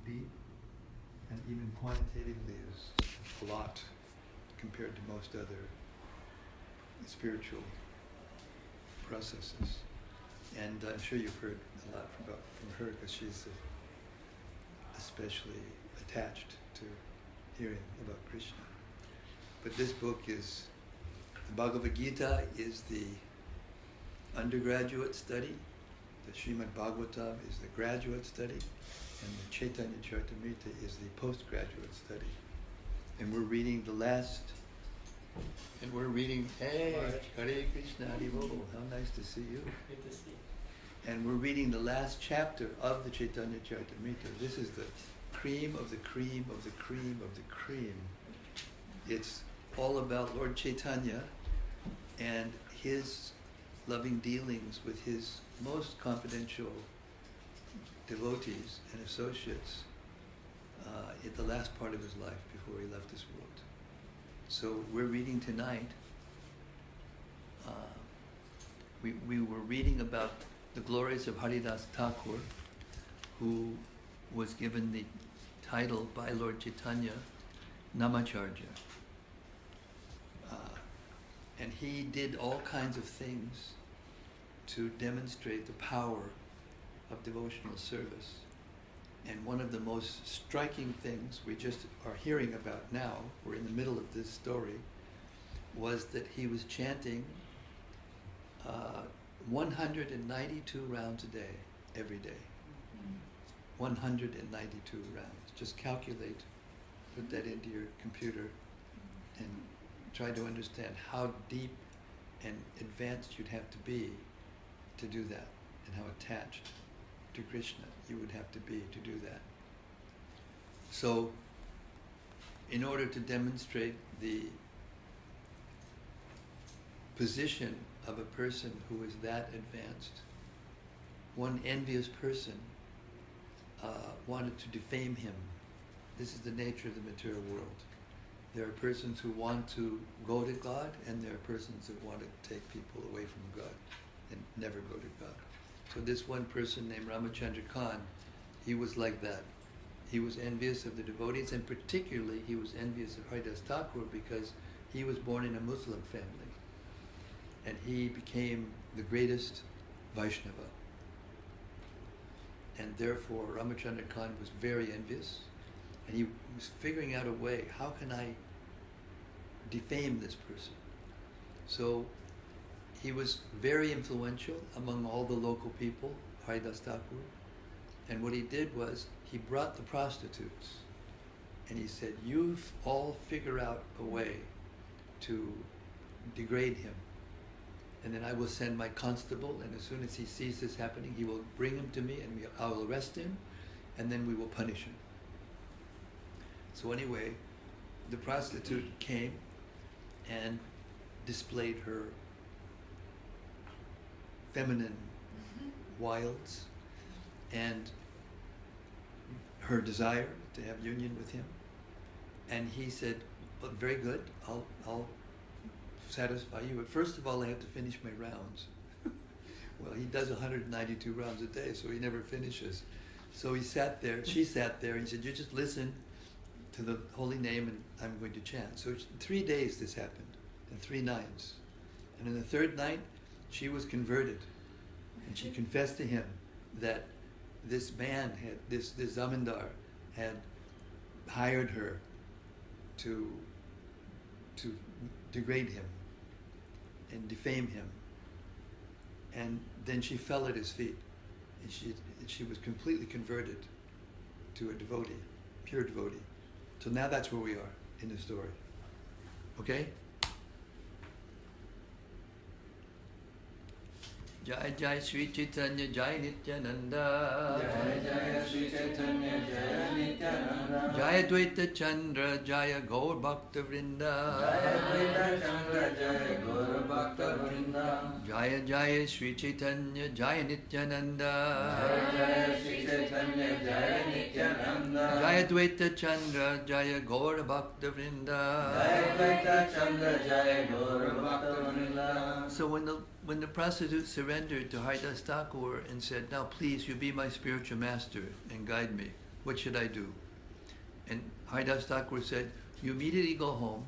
deep, and even quantitatively is a lot compared to most other spiritual processes. And I'm sure you've heard a lot from her because she's especially attached to hearing about Krishna. But this book is, the Bhagavad Gita is the undergraduate study, the Srimad Bhagavatam is the graduate study, and the Caitanya-caritamrta is the postgraduate study. And we're reading hey, Hare Krishna, Hare Bol, how nice to see you. Good to see you. And we're reading the last chapter of the Caitanya-caritamrta. This is the cream of the cream of the cream of the cream. It's all about Lord Chaitanya and his loving dealings with his most confidential devotees and associates at the last part of his life before he left this world. So we're reading tonight, we were reading about the glories of Haridas Thakur, who was given the title by Lord Chaitanya, Namacharya. And he did all kinds of things to demonstrate the power of devotional service. And one of the most striking things we just are hearing about now, we're in the middle of this story, was that he was chanting 192 rounds a day, every day. 192 rounds. Just calculate, put that into your computer, and try to understand how deep and advanced you'd have to be to do that, and how attached to Krishna you would have to be to do that. So, in order to demonstrate the position of a person who is that advanced, one envious person wanted to defame him. This is the nature of the material world. There are persons who want to go to God, and there are persons that want to take people away from God and never go to God. So this one person named Ramachandra Khan, he was like that. He was envious of the devotees, and particularly he was envious of Haridas Thakur because he was born in a Muslim family. And he became the greatest Vaishnava. And therefore Ramachandra Khan was very envious, and he was figuring out a way, how can I defame this person? So he was very influential among all the local people, Haridas Thakur. And what he did was, he brought the prostitutes, and he said, you all figure out a way to degrade him. And then I will send my constable, and as soon as he sees this happening, he will bring him to me, and I will arrest him, and then we will punish him. So anyway, the prostitute came and displayed her feminine wilds and her desire to have union with him. And he said, well, very good, I'll satisfy you, but first of all I have to finish my rounds. Well, he does 192 rounds a day, so he never finishes. So he sat there, she sat there, and he said, you just listen to the holy name and I'm going to chant. So 3 days this happened, and 3 nights. And on the 3rd night, she was converted. And she confessed to him that this man, this zamindar, had hired her to degrade him and defame him. And then she fell at his feet, and she was completely converted to a devotee, pure devotee. So now that's where we are in the story. Okay? Jai Jai Sri Caitanya Jai Nityananda. Jai Jai Sri Caitanya Jai Nityananda. Jai Advaita Chandra Jaya Gaur Bhakta Vrinda. Jai Advaita Chandra Jaya Gaur Bhakta Vrinda. Jaya Jaya Sri Caitanya Jai Nityananda. Jai Jai Sri Caitanya Jai Nityananda. Jai Advaita Chandra Jaya Gaur Bhakta Vrinda. Jai Advaita Chandra Jaya Gaur Bhakta Vrinda. So when the prostitute surrendered to Haridas Thakur and said, now please, you be my spiritual master and guide me, What should I do? And Haridas Thakur said, you immediately go home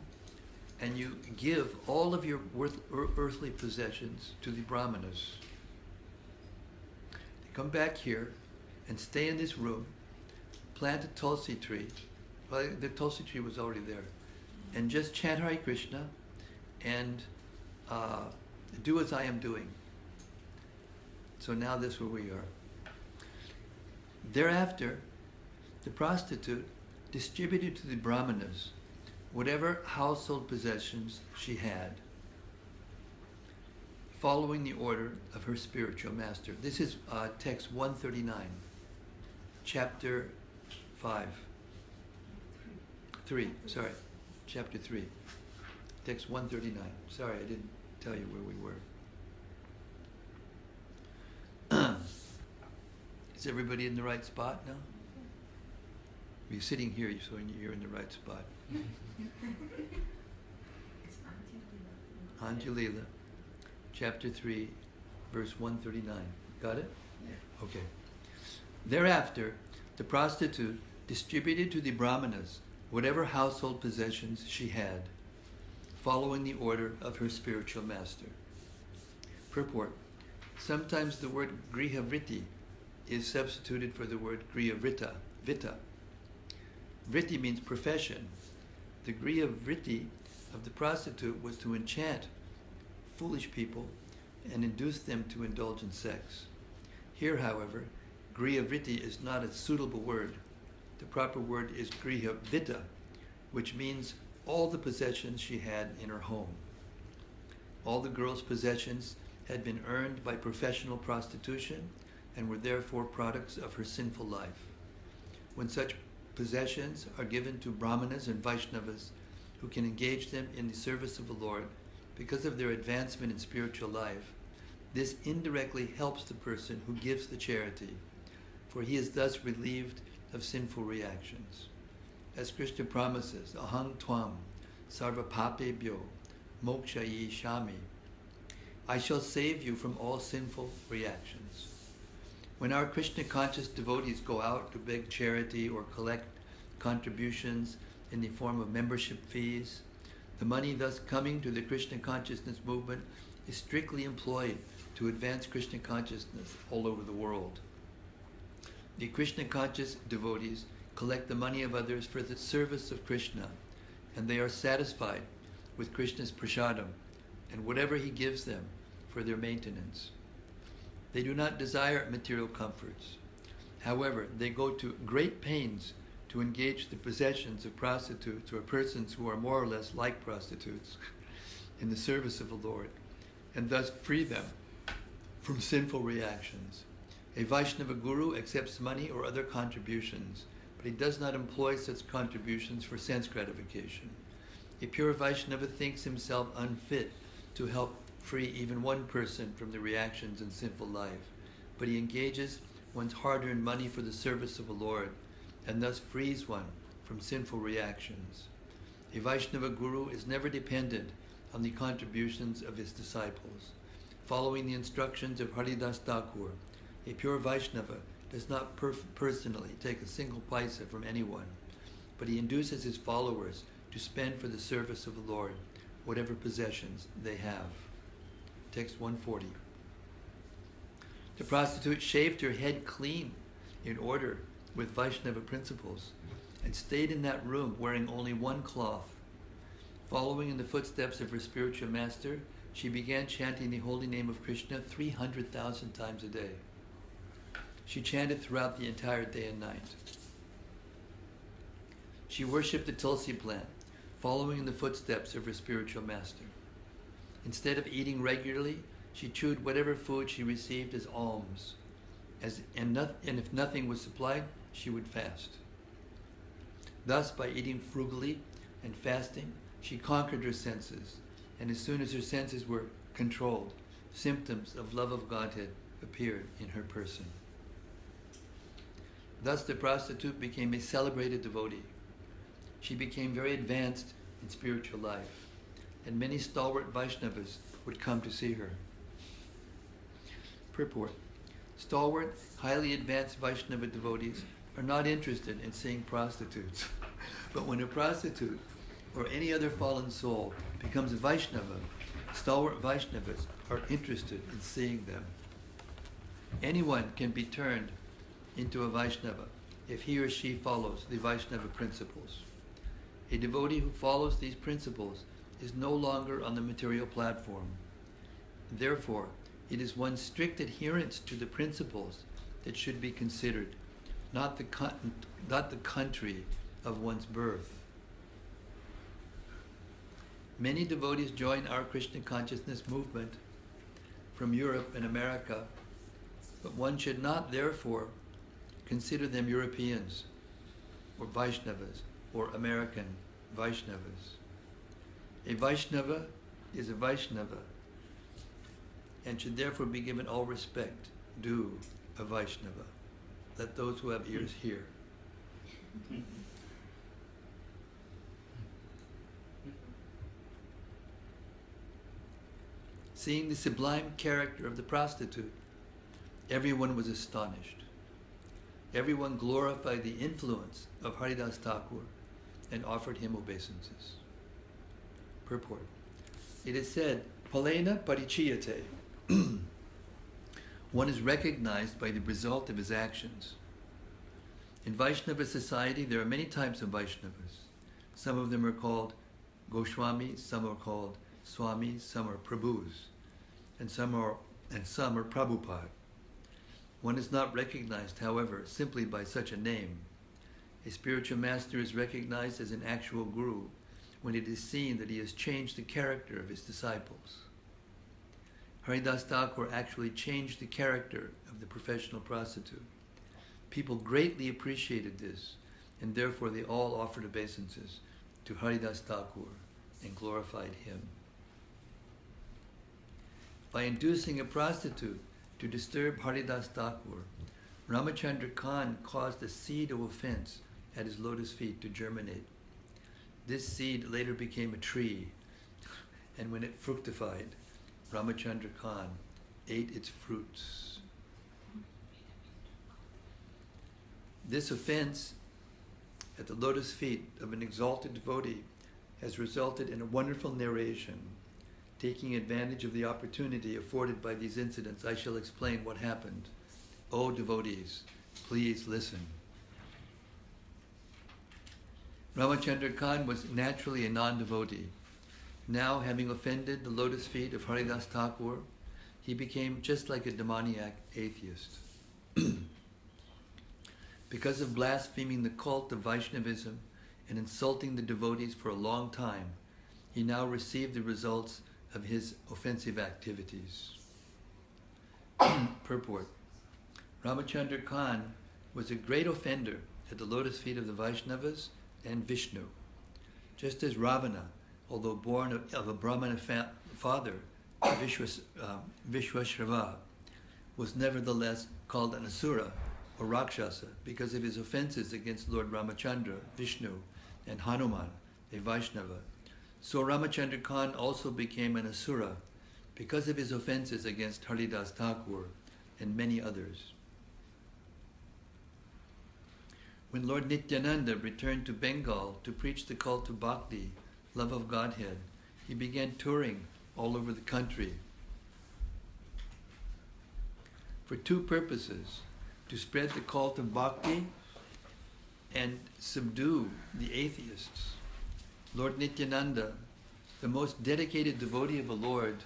and you give all of your earthly possessions to the brahmanas. They come back here and stay in this room, plant a tulsi tree. Well, the tulsi tree was already there. And just chant Hare Krishna and do as I am doing. So now this is where we are. Thereafter, the prostitute distributed to the brahmanas whatever household possessions she had, following the order of her spiritual master. This is text 139, chapter 5. 3, sorry, chapter 3, text 139. Sorry, I didn't tell you where we were. Is everybody in the right spot now? You're sitting here, so you're in the right spot. It's Antya-lila, chapter 3, verse 139. Got it? Yeah. Okay. Thereafter, the prostitute distributed to the brahmanas whatever household possessions she had, following the order of her spiritual master. Purport. Sometimes the word grihavritti is substituted for the word grihavritta, vita. Vritti means profession. The grihavritti of the prostitute was to enchant foolish people and induce them to indulge in sex. Here, however, grihavritti is not a suitable word. The proper word is grihavita, which means all the possessions she had in her home. All the girl's possessions had been earned by professional prostitution and were therefore products of her sinful life. When such possessions are given to brahmanas and Vaishnavas who can engage them in the service of the Lord because of their advancement in spiritual life, this indirectly helps the person who gives the charity, for he is thus relieved of sinful reactions. As Krishna promises, ahang tvam sarva papebhyo mokshayi shami, I shall save you from all sinful reactions. When our Krishna conscious devotees go out to beg charity or collect contributions in the form of membership fees, the money thus coming to the Krishna consciousness movement is strictly employed to advance Krishna consciousness all over the world. The Krishna conscious devotees collect the money of others for the service of Krishna, and they are satisfied with Krishna's prasadam and whatever he gives them for their maintenance. They do not desire material comforts. However, they go to great pains to engage the possessions of prostitutes or persons who are more or less like prostitutes in the service of the Lord, and thus free them from sinful reactions. A Vaishnava guru accepts money or other contributions, but he does not employ such contributions for sense gratification. A pure Vaishnava thinks himself unfit to help free even one person from the reactions in sinful life, but he engages one's hard-earned money for the service of the Lord, and thus frees one from sinful reactions. A Vaishnava guru is never dependent on the contributions of his disciples. Following the instructions of Haridas Thakur, a pure Vaishnava does not personally take a single paisa from anyone, but he induces his followers to spend for the service of the Lord whatever possessions they have. Text 140. The prostitute shaved her head clean in order with Vaishnava principles and stayed in that room wearing only one cloth. Following in the footsteps of her spiritual master, she began chanting the holy name of Krishna 300,000 times a day. She chanted throughout the entire day and night. She worshipped the tulsi plant, following in the footsteps of her spiritual master. Instead of eating regularly, she chewed whatever food she received as alms, and if nothing was supplied, she would fast. Thus, by eating frugally and fasting, she conquered her senses, and as soon as her senses were controlled, symptoms of love of Godhead appeared in her person. Thus the prostitute became a celebrated devotee. She became very advanced in spiritual life, and many stalwart Vaishnavas would come to see her. Purport. Stalwart, highly advanced Vaishnava devotees are not interested in seeing prostitutes. But when a prostitute or any other fallen soul becomes a Vaishnava, stalwart Vaishnavas are interested in seeing them. Anyone can be turned into a Vaishnava if he or she follows the Vaishnava principles. A devotee who follows these principles is no longer on the material platform. Therefore, it is one's strict adherence to the principles that should be considered, not the country of one's birth. Many devotees join our Krishna consciousness movement from Europe and America, but one should not therefore consider them Europeans or Vaishnavas or American Vaishnavas. A Vaishnava is a Vaishnava and should therefore be given all respect due a Vaishnava. Let those who have ears hear. Seeing the sublime character of the prostitute, everyone was astonished. Everyone glorified the influence of Haridas Thakur and offered him obeisances. Purport. It is said, Palena parichiyate. One is recognized by the result of his actions. In Vaishnava society, there are many types of Vaishnavas. Some of them are called Goswami, some are called Swamis, some are Prabhus, and some are Prabhupada. One is not recognized, however, simply by such a name. A spiritual master is recognized as an actual guru when it is seen that he has changed the character of his disciples. Haridas Thakur actually changed the character of the professional prostitute. People greatly appreciated this, and therefore they all offered obeisances to Haridas Thakur and glorified him. By inducing a prostitute to disturb Haridas Thakur, Ramachandra Khan caused a seed of offense at his lotus feet to germinate. This seed later became a tree, and when it fructified, Ramachandra Khan ate its fruits. This offense at the lotus feet of an exalted devotee has resulted in a wonderful narration. Taking advantage of the opportunity afforded by these incidents, I shall explain what happened. O devotees, please listen. Ramachandra Khan was naturally a non-devotee. Now, having offended the lotus feet of Haridas Thakur, he became just like a demoniac atheist. Because of blaspheming the cult of Vaishnavism and insulting the devotees for a long time, he now received the results of his offensive activities. Purport. Ramachandra Khan was a great offender at the lotus feet of the Vaishnavas and Vishnu. Just as Ravana, although born of a Brahmana father, Vishwashrava, was nevertheless called an Asura or Rakshasa because of his offenses against Lord Ramachandra, Vishnu, and Hanuman, a Vaishnava. So Ramachandra Khan also became an Asura because of his offenses against Haridas Thakur and many others. When Lord Nityananda returned to Bengal to preach the cult of Bhakti, love of Godhead, he began touring all over the country for two purposes: to spread the cult of Bhakti and subdue the atheists. Lord Nityananda, the most dedicated devotee of the Lord,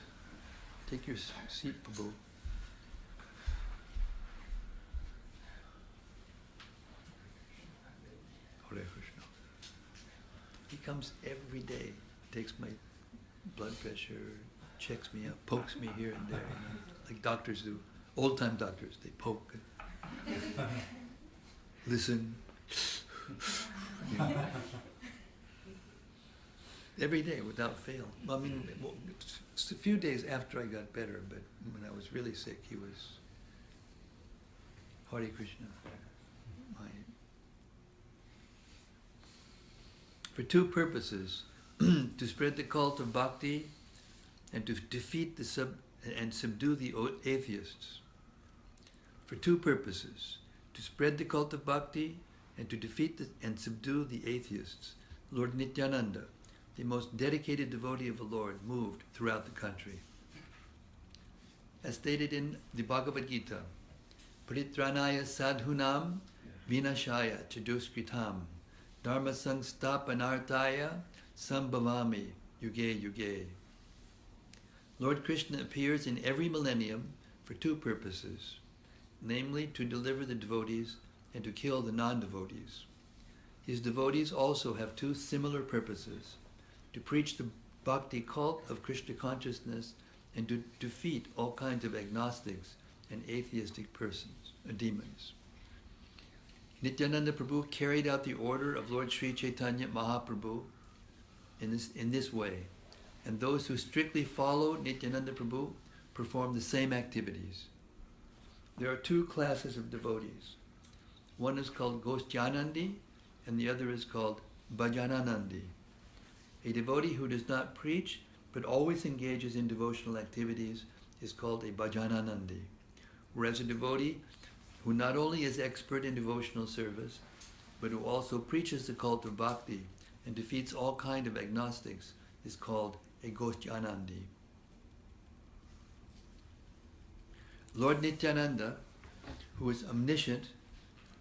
take your seat, Prabhu. Hare Krishna. He comes every day, takes my blood pressure, checks me out, pokes me here and there, like doctors do. Old-time doctors, they poke, listen. Every day, without fail. Well, I mean, a few days after I got better, but when I was really sick, he was Hare Krishna. For two purposes: to spread the cult of Bhakti and to defeat and subdue the atheists. For two purposes: to to spread the cult of bhakti and to defeat and subdue the atheists. Lord Nityananda, the most dedicated devotee of the Lord, moved throughout the country. As stated in the Bhagavad Gita, Paritranaya sadhunam vinashaya chaduskritam dharma sangstapanartaya sambhavami yuge yuge. Lord Krishna appears in every millennium for two purposes, namely to deliver the devotees and to kill the non-devotees. His devotees also have two similar purposes, to preach the bhakti cult of Krishna consciousness and to defeat all kinds of agnostics and atheistic persons, demons. Nityananda Prabhu carried out the order of Lord Sri Caitanya Mahaprabhu in this way, and those who strictly follow Nityananda Prabhu perform the same activities. There are two classes of devotees. One is called Gosyanandi and the other is called Bhajananandi. A devotee who does not preach but always engages in devotional activities is called a Bhajananandi, whereas a devotee who not only is expert in devotional service but who also preaches the cult of bhakti and defeats all kind of agnostics is called a Gosyanandi. Lord Nityananda, who is omniscient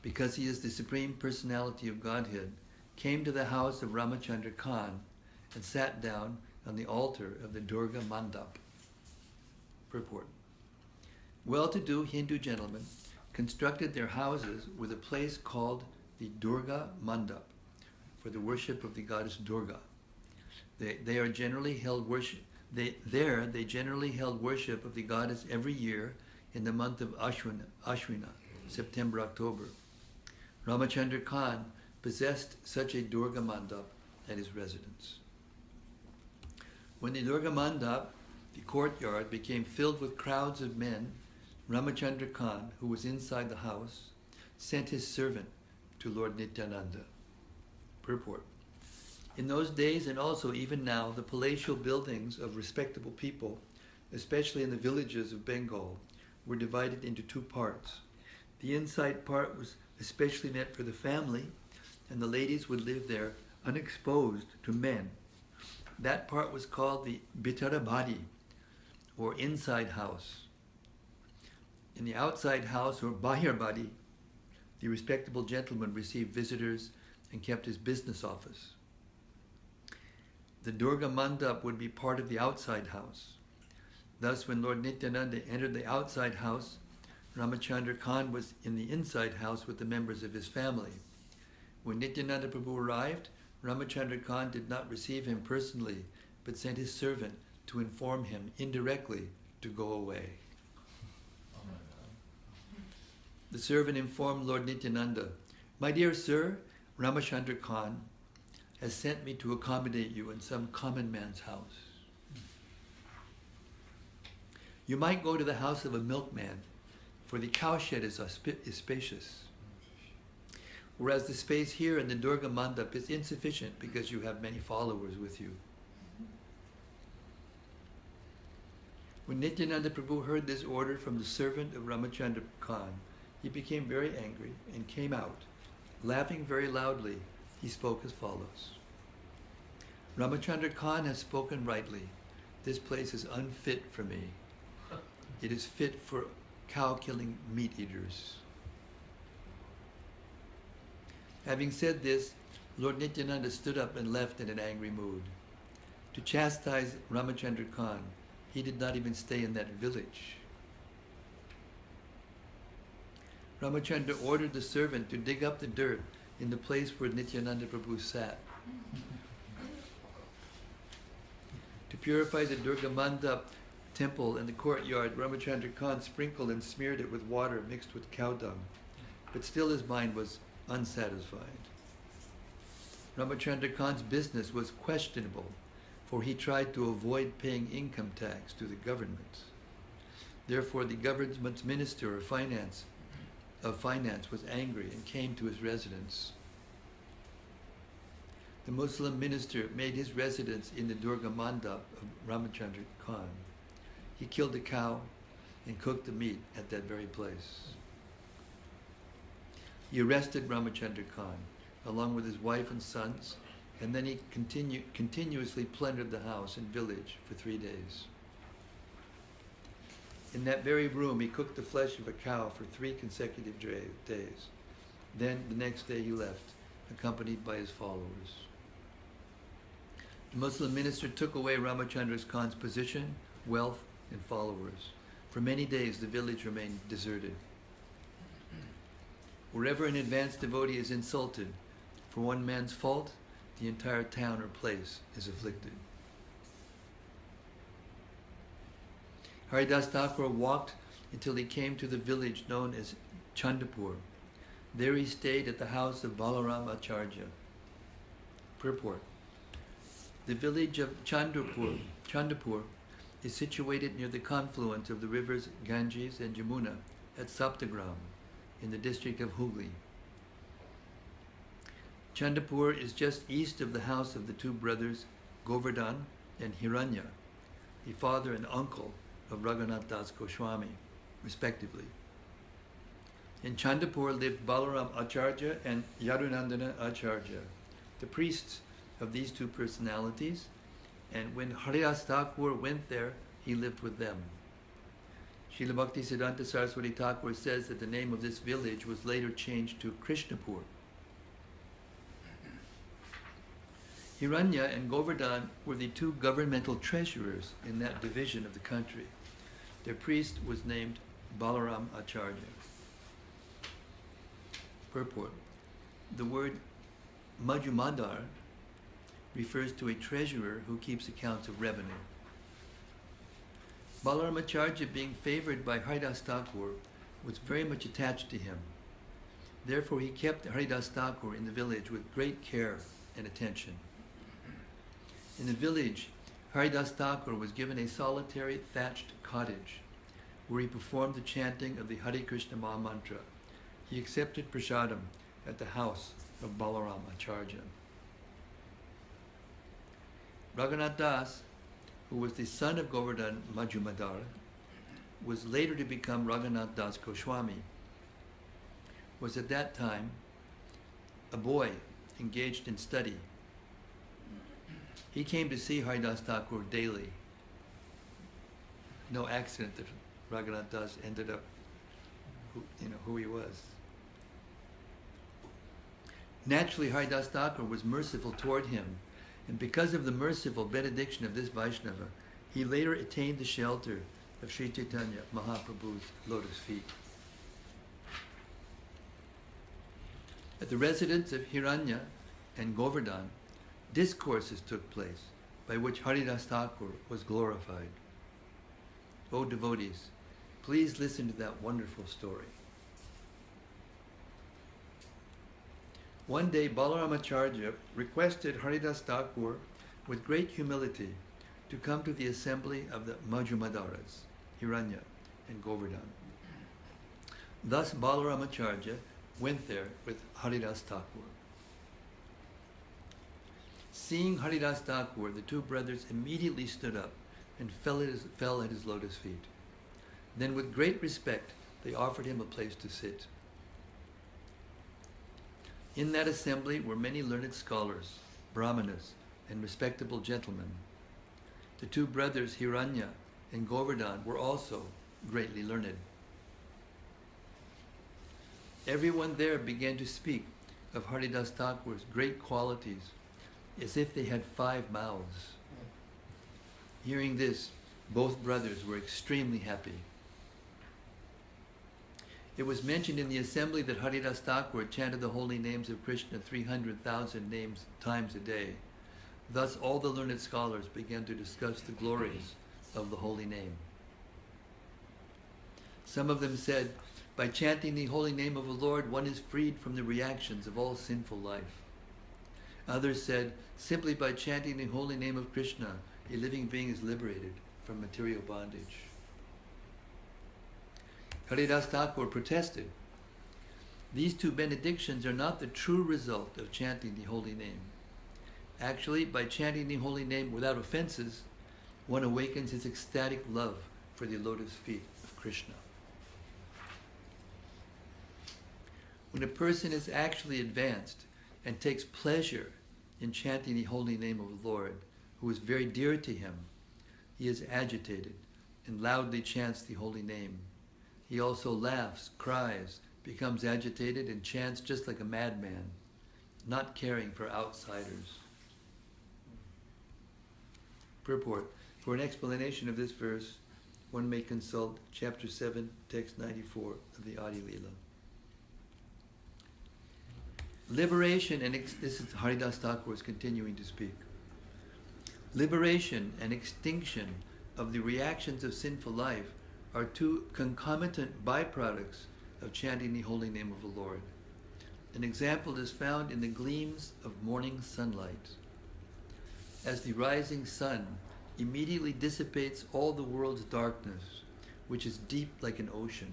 because he is the Supreme Personality of Godhead, came to the house of Ramachandra Khan and sat down on the altar of the Durga Mandap. Purport. Well-to-do Hindu gentlemen constructed their houses with a place called the Durga Mandap for the worship of the goddess Durga. They generally held worship of the goddess every year in the month of Ashwina, September, October. Ramachandra Khan possessed such a Durga Mandap at his residence. When the Durga Mandap, the courtyard, became filled with crowds of men, Ramachandra Khan, who was inside the house, sent his servant to Lord Nityananda. Purport. In those days, and also even now, the palatial buildings of respectable people, especially in the villages of Bengal, were divided into two parts. The inside part was especially meant for the family, and the ladies would live there unexposed to men. That part was called the Bitarabadi, or inside house. In the outside house, or Bahirbadi, the respectable gentleman received visitors and kept his business office. The Durga Mandap would be part of the outside house. Thus, when Lord Nityananda entered the outside house, Ramachandra Khan was in the inside house with the members of his family. When Nityananda Prabhu arrived, Ramachandra Khan did not receive him personally, but sent his servant to inform him indirectly to go away. The servant informed Lord Nityananda, "My dear sir, Ramachandra Khan has sent me to accommodate you in some common man's house. You might go to the house of a milkman, for the cowshed is spacious. Whereas the space here in the Durga Mandap is insufficient because you have many followers with you." When Nityananda Prabhu heard this order from the servant of Ramachandra Khan, he became very angry and came out. Laughing very loudly, he spoke as follows. "Ramachandra Khan has spoken rightly. This place is unfit for me. It is fit for cow-killing meat-eaters." Having said this, Lord Nityananda stood up and left in an angry mood. To chastise Ramachandra Khan, he did not even stay in that village. Ramachandra ordered the servant to dig up the dirt in the place where Nityananda Prabhu sat. To purify the Durga Mandap temple and the courtyard, Ramachandra Khan sprinkled and smeared it with water mixed with cow dung, but still his mind was unsatisfied. Ramachandra Khan's business was questionable, for he tried to avoid paying income tax to the government. Therefore, the government's minister of finance was angry and came to his residence. The Muslim minister made his residence in the Durga Mandap of Ramachandra Khan. He killed a cow and cooked the meat at that very place. he arrested Ramachandra Khan, along with his wife and sons, and then he continuously plundered the house and village for 3 days. In that very room, he cooked the flesh of a cow for 3 consecutive days. Then, the next day, he left, accompanied by his followers. The Muslim minister took away Ramachandra Khan's position, wealth, and followers. For many days, the village remained deserted. Wherever an advanced devotee is insulted, for one man's fault, the entire town or place is afflicted. Haridas Thakur walked until he came to the village known as Chandapur. There he stayed at the house of Balaram Acharya. Purport. The village of Chandapur is situated near the confluence of the rivers Ganges and Jamuna at Saptagram in the district of Hooghly. Chandapur is just east of the house of the 2 brothers Govardhan and Hiranya, the father and uncle of Raghunatha Goswami, respectively. In Chandapur lived Balaram Acharya and Yadunandana Acharya, the priests of these 2 personalities, and when Haridas Thakur went there, he lived with them. Srila Bhaktisiddhanta Saraswati Thakur says that the name of this village was later changed to Krishnapur. Hiranya and Govardhan were the 2 governmental treasurers in that division of the country. Their priest was named Balaram Acharya. Purport. The word Majumadar refers to a treasurer who keeps accounts of revenue. Balaram Acharya, being favored by Haridas Thakur, was very much attached to him. Therefore, he kept Haridas Thakur in the village with great care and attention. In the village, Haridas Thakur was given a solitary thatched cottage where he performed the chanting of the Hare Krishna Mahamantra. He accepted prasadam at the house of Balaram Acharya. Raghunath Das, who was the son of Govardhan Majumadar, was later to become Raghunath Das Goswami, was at that time a boy engaged in study. He came to see Haridas Thakur daily. No accident that Raghunath Das ended up who he was. Naturally, Haridas Thakur was merciful toward him, and because of the merciful benediction of this Vaishnava, he later attained the shelter of Sri Caitanya Mahaprabhu's lotus feet. At the residence of Hiranya and Govardhan, discourses took place by which Haridas Thakur was glorified. O devotees, please listen to that wonderful story. One day, Balaram Acharya requested Haridas Thakur with great humility to come to the assembly of the Majumadaras, Hiranya and Govardhan. Thus Balaram Acharya went there with Haridas Thakur. Seeing Haridas Thakur, the 2 brothers immediately stood up and fell at his lotus feet. Then with great respect, they offered him a place to sit. In that assembly were many learned scholars, brahmanas, and respectable gentlemen. The 2 brothers Hiranya and Govardhan were also greatly learned. Everyone there began to speak of Haridas Thakur's great qualities as if they had 5 mouths. Hearing this, both brothers were extremely happy. It was mentioned in the assembly that Haridas Thakur chanted the holy names of Krishna 300,000 times a day. Thus all the learned scholars began to discuss the glories of the holy name. Some of them said, by chanting the holy name of the Lord, one is freed from the reactions of all sinful life. Others said, simply by chanting the holy name of Krishna, a living being is liberated from material bondage. Haridas Thakur protested, these 2 benedictions are not the true result of chanting the holy name. Actually, by chanting the holy name without offenses, one awakens his ecstatic love for the lotus feet of Krishna. When a person is actually advanced and takes pleasure in chanting the holy name of the Lord, who is very dear to him, he is agitated and loudly chants the holy name. He also laughs, cries, becomes agitated, and chants just like a madman, not caring for outsiders. Purport. For an explanation of this verse, one may consult chapter 7, text 94 of the Antya-lila. Liberation and this is Haridas Thakur is continuing to speak. Liberation and extinction of the reactions of sinful life are two concomitant byproducts of chanting the holy name of the Lord. An example is found in the gleams of morning sunlight. As the rising sun immediately dissipates all the world's darkness, which is deep like an ocean,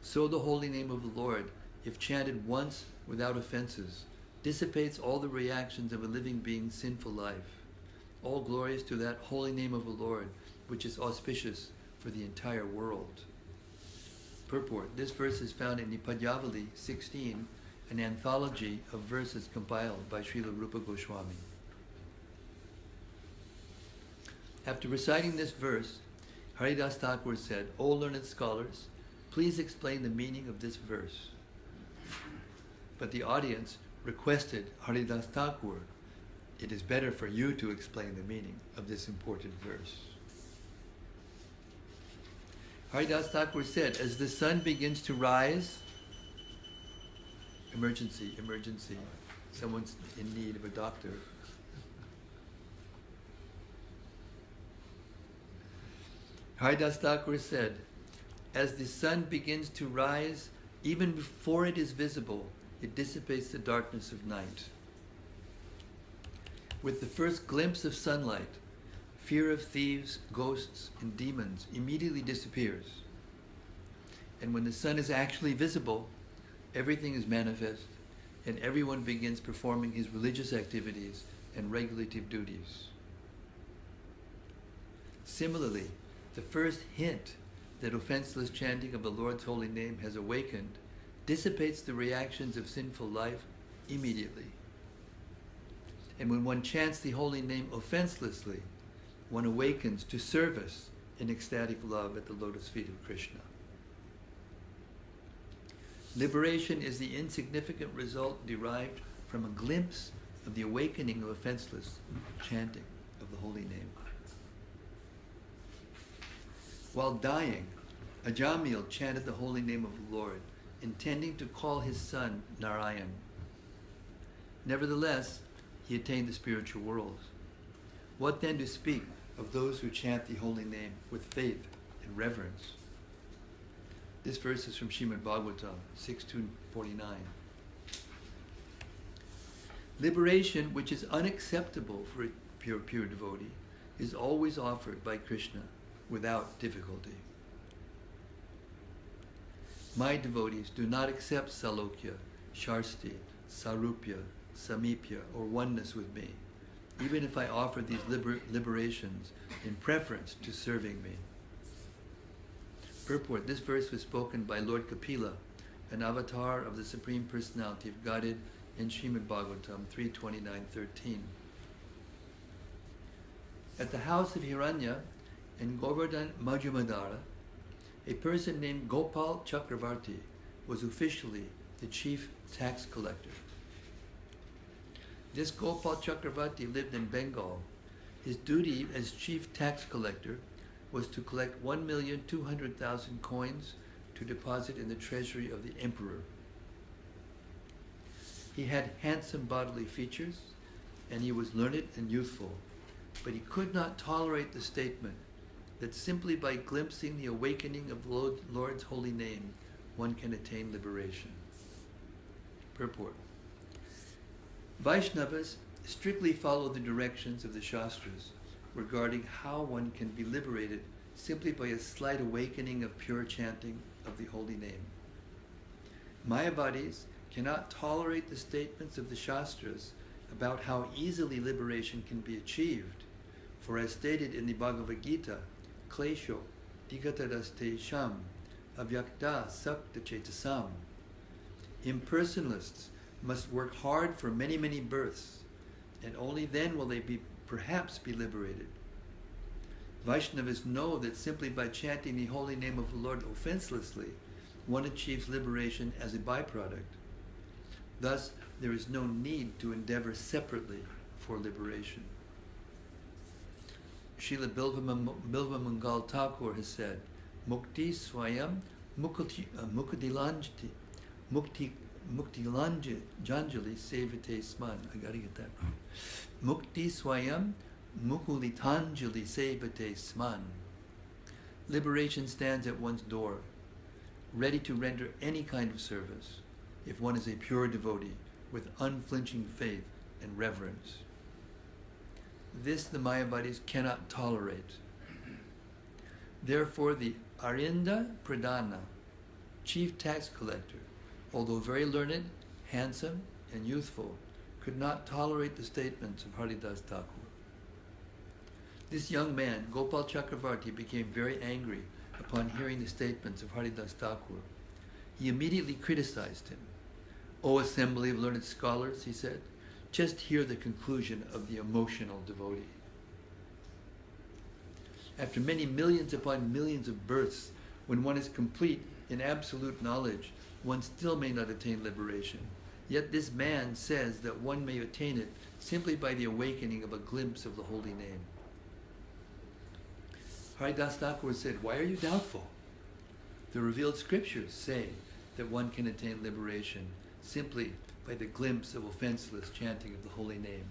so the holy name of the Lord, if chanted once without offenses, dissipates all the reactions of a living being's sinful life. All glories to that holy name of the Lord, which is auspicious for the entire world. Purport. This verse is found in the Padyavali 16, an anthology of verses compiled by Srila Rupa Goswami. After reciting this verse, Haridas Thakur said, "O learned scholars, please explain the meaning of this verse." But the audience requested Haridas Thakur, "It is better for you to explain the meaning of this important verse." Haridas Thakur said, "As the sun begins to rise," emergency, emergency, someone's in need of a doctor. Haridas Thakur said, "As the sun begins to rise, even before it is visible, it dissipates the darkness of night. With the first glimpse of sunlight, fear of thieves, ghosts, and demons immediately disappears. And when the sun is actually visible, everything is manifest, and everyone begins performing his religious activities and regulative duties. Similarly, the first hint that offenseless chanting of the Lord's holy name has awakened dissipates the reactions of sinful life immediately. And when one chants the holy name offenselessly, one awakens to service in ecstatic love at the lotus feet of Krishna. Liberation is the insignificant result derived from a glimpse of the awakening of offenseless chanting of the holy name." While dying, Ajamil chanted the holy name of the Lord, intending to call his son Narayan. Nevertheless, he attained the spiritual world. What then to speak of those who chant the holy name with faith and reverence? This verse is from Srimad Bhagavatam 6.249. Liberation, which is unacceptable for a pure devotee, is always offered by Krishna without difficulty. My devotees do not accept Salokya, Sharsti, Sarupya, Samipya, or oneness with me, even if I offer these liberations in preference to serving me. Purport. This verse was spoken by Lord Kapila, an avatar of the Supreme Personality of Godhead in Srimad Bhagavatam 3:29-13. At the house of Hiranya in Govardhan Majjumadara, a person named Gopal Chakravarti was officially the chief tax collector. This Gopal Chakravarti lived in Bengal. His duty as chief tax collector was to collect 1,200,000 coins to deposit in the treasury of the emperor. He had handsome bodily features, and he was learned and youthful, but he could not tolerate the statement that simply by glimpsing the awakening of the Lord's holy name, one can attain liberation. Purport. Vaishnavas strictly follow the directions of the Shastras regarding how one can be liberated simply by a slight awakening of pure chanting of the holy name. Mayavadis cannot tolerate the statements of the Shastras about how easily liberation can be achieved, for as stated in the Bhagavad Gita, Klesho Digatadaste Sham Avyakta Sakta Chetasam, Impersonalists must work hard for many, many births, and only then will they perhaps be liberated. Vaishnavas know that simply by chanting the holy name of the Lord offenselessly, one achieves liberation as a byproduct. Thus, there is no need to endeavor separately for liberation. Srila Bilva Mangal Thakur has said, Mukti Swayam Muktilanjali Sevate Sman. I gotta get that right. Mukti Swayam Mukulitanjali Sevate Sman. Liberation stands at one's door, ready to render any kind of service, if one is a pure devotee with unflinching faith and reverence. This the Mayavadis cannot tolerate. Therefore, the Arinda Pradhana, chief tax collector, although very learned, handsome, and youthful, could not tolerate the statements of Haridas Thakur. This young man, Gopal Chakravarti, became very angry upon hearing the statements of Haridas Thakur. He immediately criticized him. "O assembly of learned scholars," he said, "just hear the conclusion of the emotional devotee. After many millions upon millions of births, when one is complete in absolute knowledge, one still may not attain liberation. Yet this man says that one may attain it simply by the awakening of a glimpse of the holy name." Haridas Thakur said, "Why are you doubtful? The revealed scriptures say that one can attain liberation simply by the glimpse of offenseless chanting of the holy name.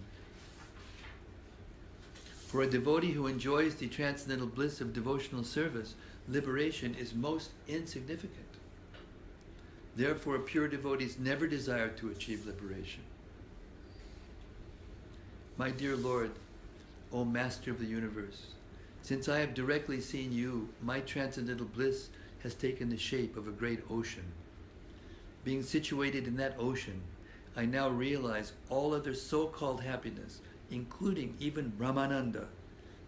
For a devotee who enjoys the transcendental bliss of devotional service, liberation is most insignificant. Therefore, pure devotees never desire to achieve liberation. My dear Lord, O Master of the universe, since I have directly seen you, my transcendental bliss has taken the shape of a great ocean. Being situated in that ocean, I now realize all other so-called happiness, including even Brahmananda,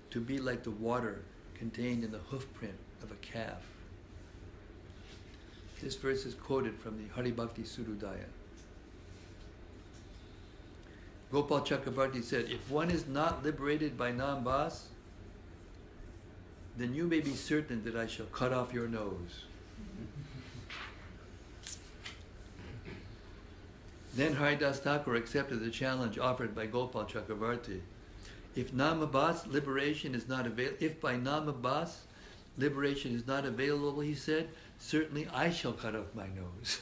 to be like the water contained in the hoofprint of a calf." This verse is quoted from the Hari Bhakti Surudaya. Gopal Chakravarti said, "If one is not liberated by Nam Bas, then you may be certain that I shall cut off your nose." Then Haridas Thakur accepted the challenge offered by Gopal Chakravarti. If by Namabas liberation is not available, he said, certainly I shall cut off my nose.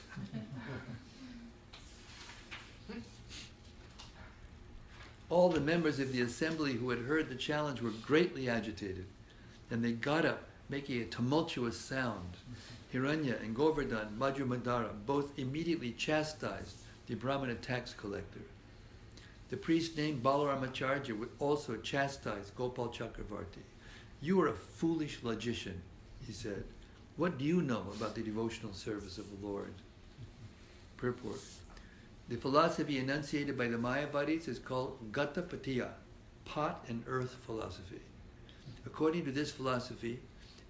All the members of the assembly who had heard the challenge were greatly agitated, and they got up, making a tumultuous sound. Hiranya and Govardhan, Madhumadara, both immediately chastised the Brahmana tax collector. The priest named Balaramacharya would also chastise Gopal Chakravarti. "You are a foolish logician," he said. "What do you know about the devotional service of the Lord?" Purport. The philosophy enunciated by the Mayavadis is called Gatapatiya, pot and earth philosophy. According to this philosophy,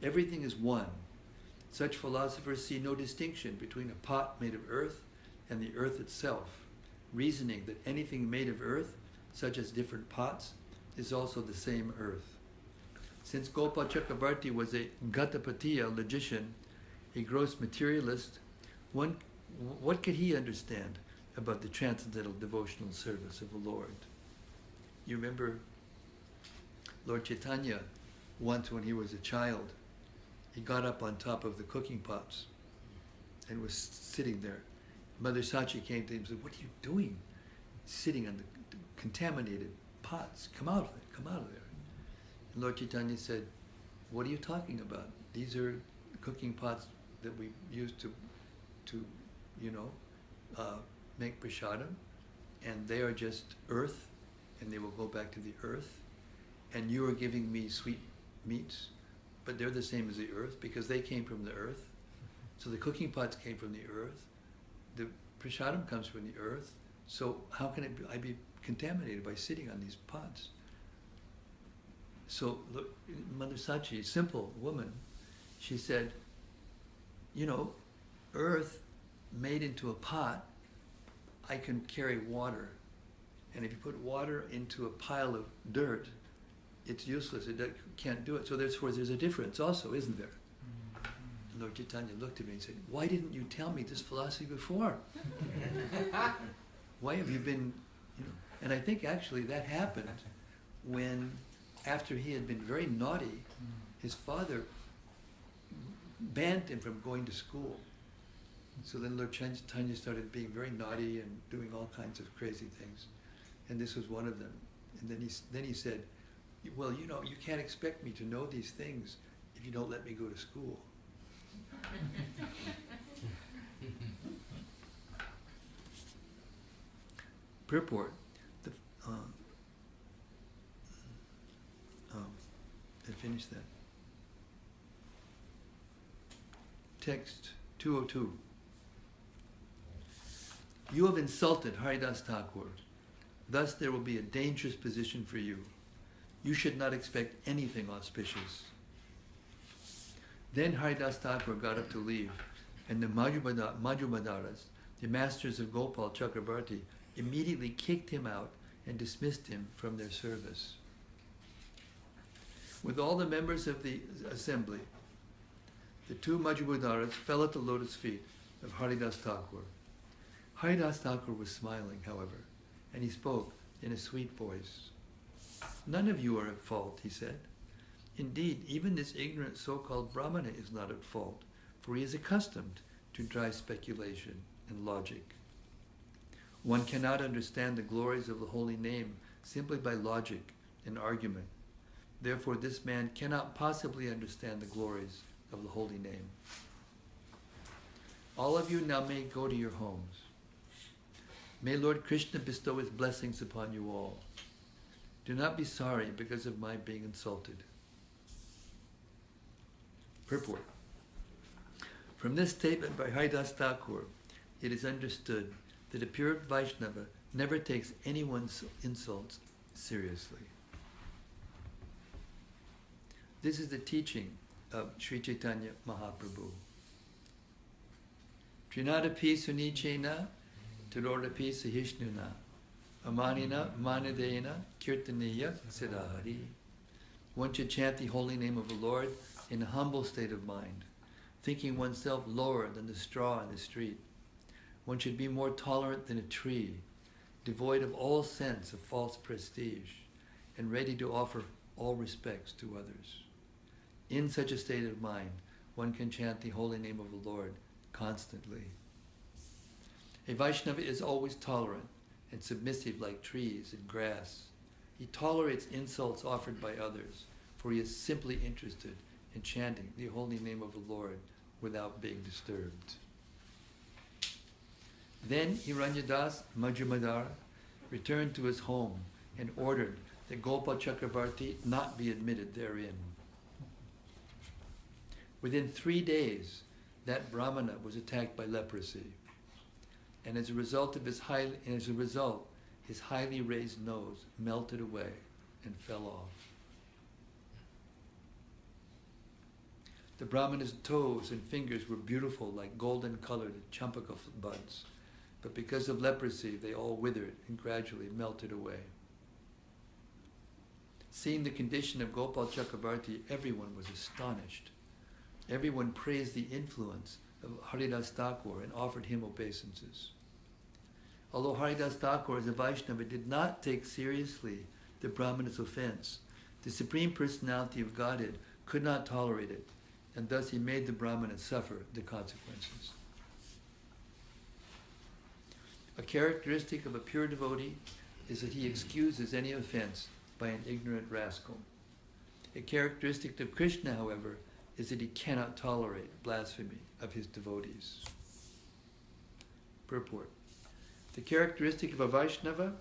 everything is one. Such philosophers see no distinction between a pot made of earth and the earth itself, reasoning that anything made of earth, such as different pots, is also the same earth. Since Gopal Chakravarti was a Gatapatiya logician, a gross materialist, what could he understand about the transcendental devotional service of the Lord? You remember Lord Chaitanya, once when he was a child, he got up on top of the cooking pots and was sitting there. Mother Sachi came to him and said, "What are you doing? Sitting on the contaminated pots. Come out of it, come out of there." And Lord Chaitanya said, "What are you talking about? These are cooking pots that we use to make prasadam, and they are just earth, and they will go back to the earth. And you are giving me sweet meats, but they're the same as the earth because they came from the earth. So the cooking pots came from the earth. The prasadam comes from the earth. So how can I be contaminated by sitting on these pots?" So look, Mother Sachi, simple woman, she said, "Earth made into a pot, I can carry water. And if you put water into a pile of dirt, it's useless. Can't do it. So therefore there's a difference also, isn't there? And Lord Chaitanya looked at me and said, why didn't you tell me this philosophy before? Why have you been, And I think actually that happened when, after he had been very naughty, his father banned him from going to school. So then Lord Chaitanya started being very naughty and doing all kinds of crazy things. And this was one of them. And then he said, well, you can't expect me to know these things if you don't let me go to school. Purport. I finished that. Text 202. You have insulted Haridas Thakur. Thus there will be a dangerous position for you. You should not expect anything auspicious. Then Haridas Thakur got up to leave, and the Majubadaras, the masters of Gopal Chakrabarti, immediately kicked him out and dismissed him from their service. With all the members of the assembly, the two Majubadaras fell at the lotus feet of Haridas Thakur. Haridas Thakur was smiling, however, and he spoke in a sweet voice. None of you are at fault, he said. Indeed, even this ignorant so-called Brahmana is not at fault, for he is accustomed to dry speculation and logic. One cannot understand the glories of the holy name simply by logic and argument. Therefore, this man cannot possibly understand the glories of the holy name. All of you now may go to your homes. May Lord Krishna bestow his blessings upon you all. Do not be sorry because of my being insulted. Purport. From this statement by Haridas Thakur, it is understood that a pure Vaishnava never takes anyone's insults seriously. This is the teaching of Sri Caitanya Mahaprabhu. Trinadapi sunichena Tarodapi sahishnuna Amanina manadena kirtaniya siddhari. One should chant the holy name of the Lord in a humble state of mind, thinking oneself lower than the straw in the street. One should be more tolerant than a tree, devoid of all sense of false prestige, and ready to offer all respects to others. In such a state of mind, one can chant the holy name of the Lord constantly. A Vaishnava is always tolerant and submissive like trees and grass. He tolerates insults offered by others, for he is simply interested in chanting the holy name of the Lord without being disturbed. Then Hiranyadas Majumdar returned to his home and ordered that Gopal Chakrabarti not be admitted therein. Within 3 days, that Brahmana was attacked by leprosy, and as a result, his highly raised nose melted away and fell off. The Brahmana's toes and fingers were beautiful like golden-colored champaka buds, but because of leprosy, they all withered and gradually melted away. Seeing the condition of Gopal Chakrabarti, everyone was astonished. Everyone praised the influence of Haridas Thakur and offered him obeisances. Although Haridas Thakur as a Vaishnava did not take seriously the Brahmana's offense, the Supreme Personality of Godhead could not tolerate it, and thus he made the Brahmana suffer the consequences. A characteristic of a pure devotee is that he excuses any offense by an ignorant rascal. A characteristic of Krishna, however, is that he cannot tolerate blasphemy of his devotees. Purport. The characteristic of a Vaishnava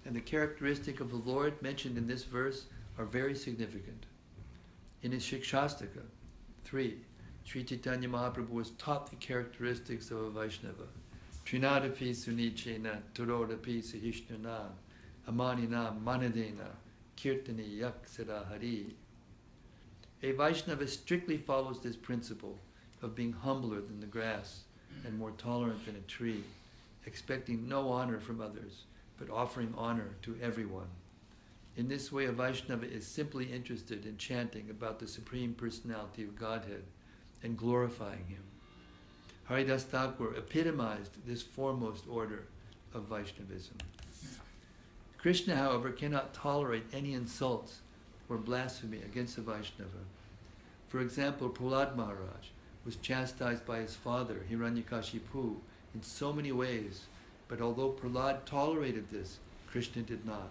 and the characteristic of the Lord mentioned in this verse are very significant. In his Shikshastaka 3, Sri Caitanya Mahaprabhu was taught the characteristics of a Vaishnava. Trinadapi sunichena turodapi sahishnuna amanina manadena kirtani yaksada hari. A Vaishnava strictly follows this principle of being humbler than the grass, and more tolerant than a tree, expecting no honor from others, but offering honor to everyone. In this way, a Vaishnava is simply interested in chanting about the Supreme Personality of Godhead and glorifying Him. Haridas Thakur epitomized this foremost order of Vaishnavism. Krishna, however, cannot tolerate any insults or blasphemy against a Vaishnava. For example, Prahlad Maharaj was chastised by his father, Hiranyakashipu, in so many ways, but although Prahlad tolerated this, Krishna did not.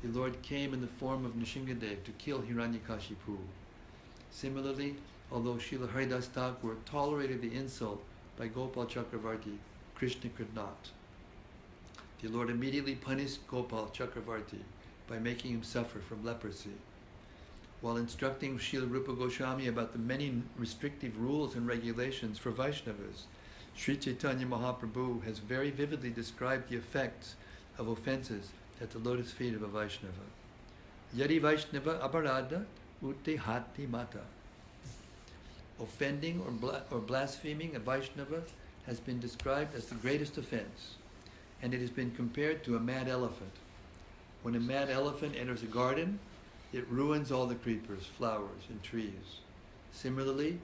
The Lord came in the form of Nrsimhadev to kill Hiranyakashipu. Similarly, although Srila Haridas Thakur tolerated the insult by Gopal Chakravarti, Krishna could not. The Lord immediately punished Gopal Chakravarti by making him suffer from leprosy. While instructing Srila Rupa Goswami about the many restrictive rules and regulations for Vaishnavas, Sri Caitanya Mahaprabhu has very vividly described the effects of offenses at the lotus feet of a Vaishnava. Yadi Vaishnava aparada utte hati mata. Offending or blaspheming a Vaishnava has been described as the greatest offense, and it has been compared to a mad elephant. When a mad elephant enters a garden, it ruins all the creepers, flowers, and trees. Similarly,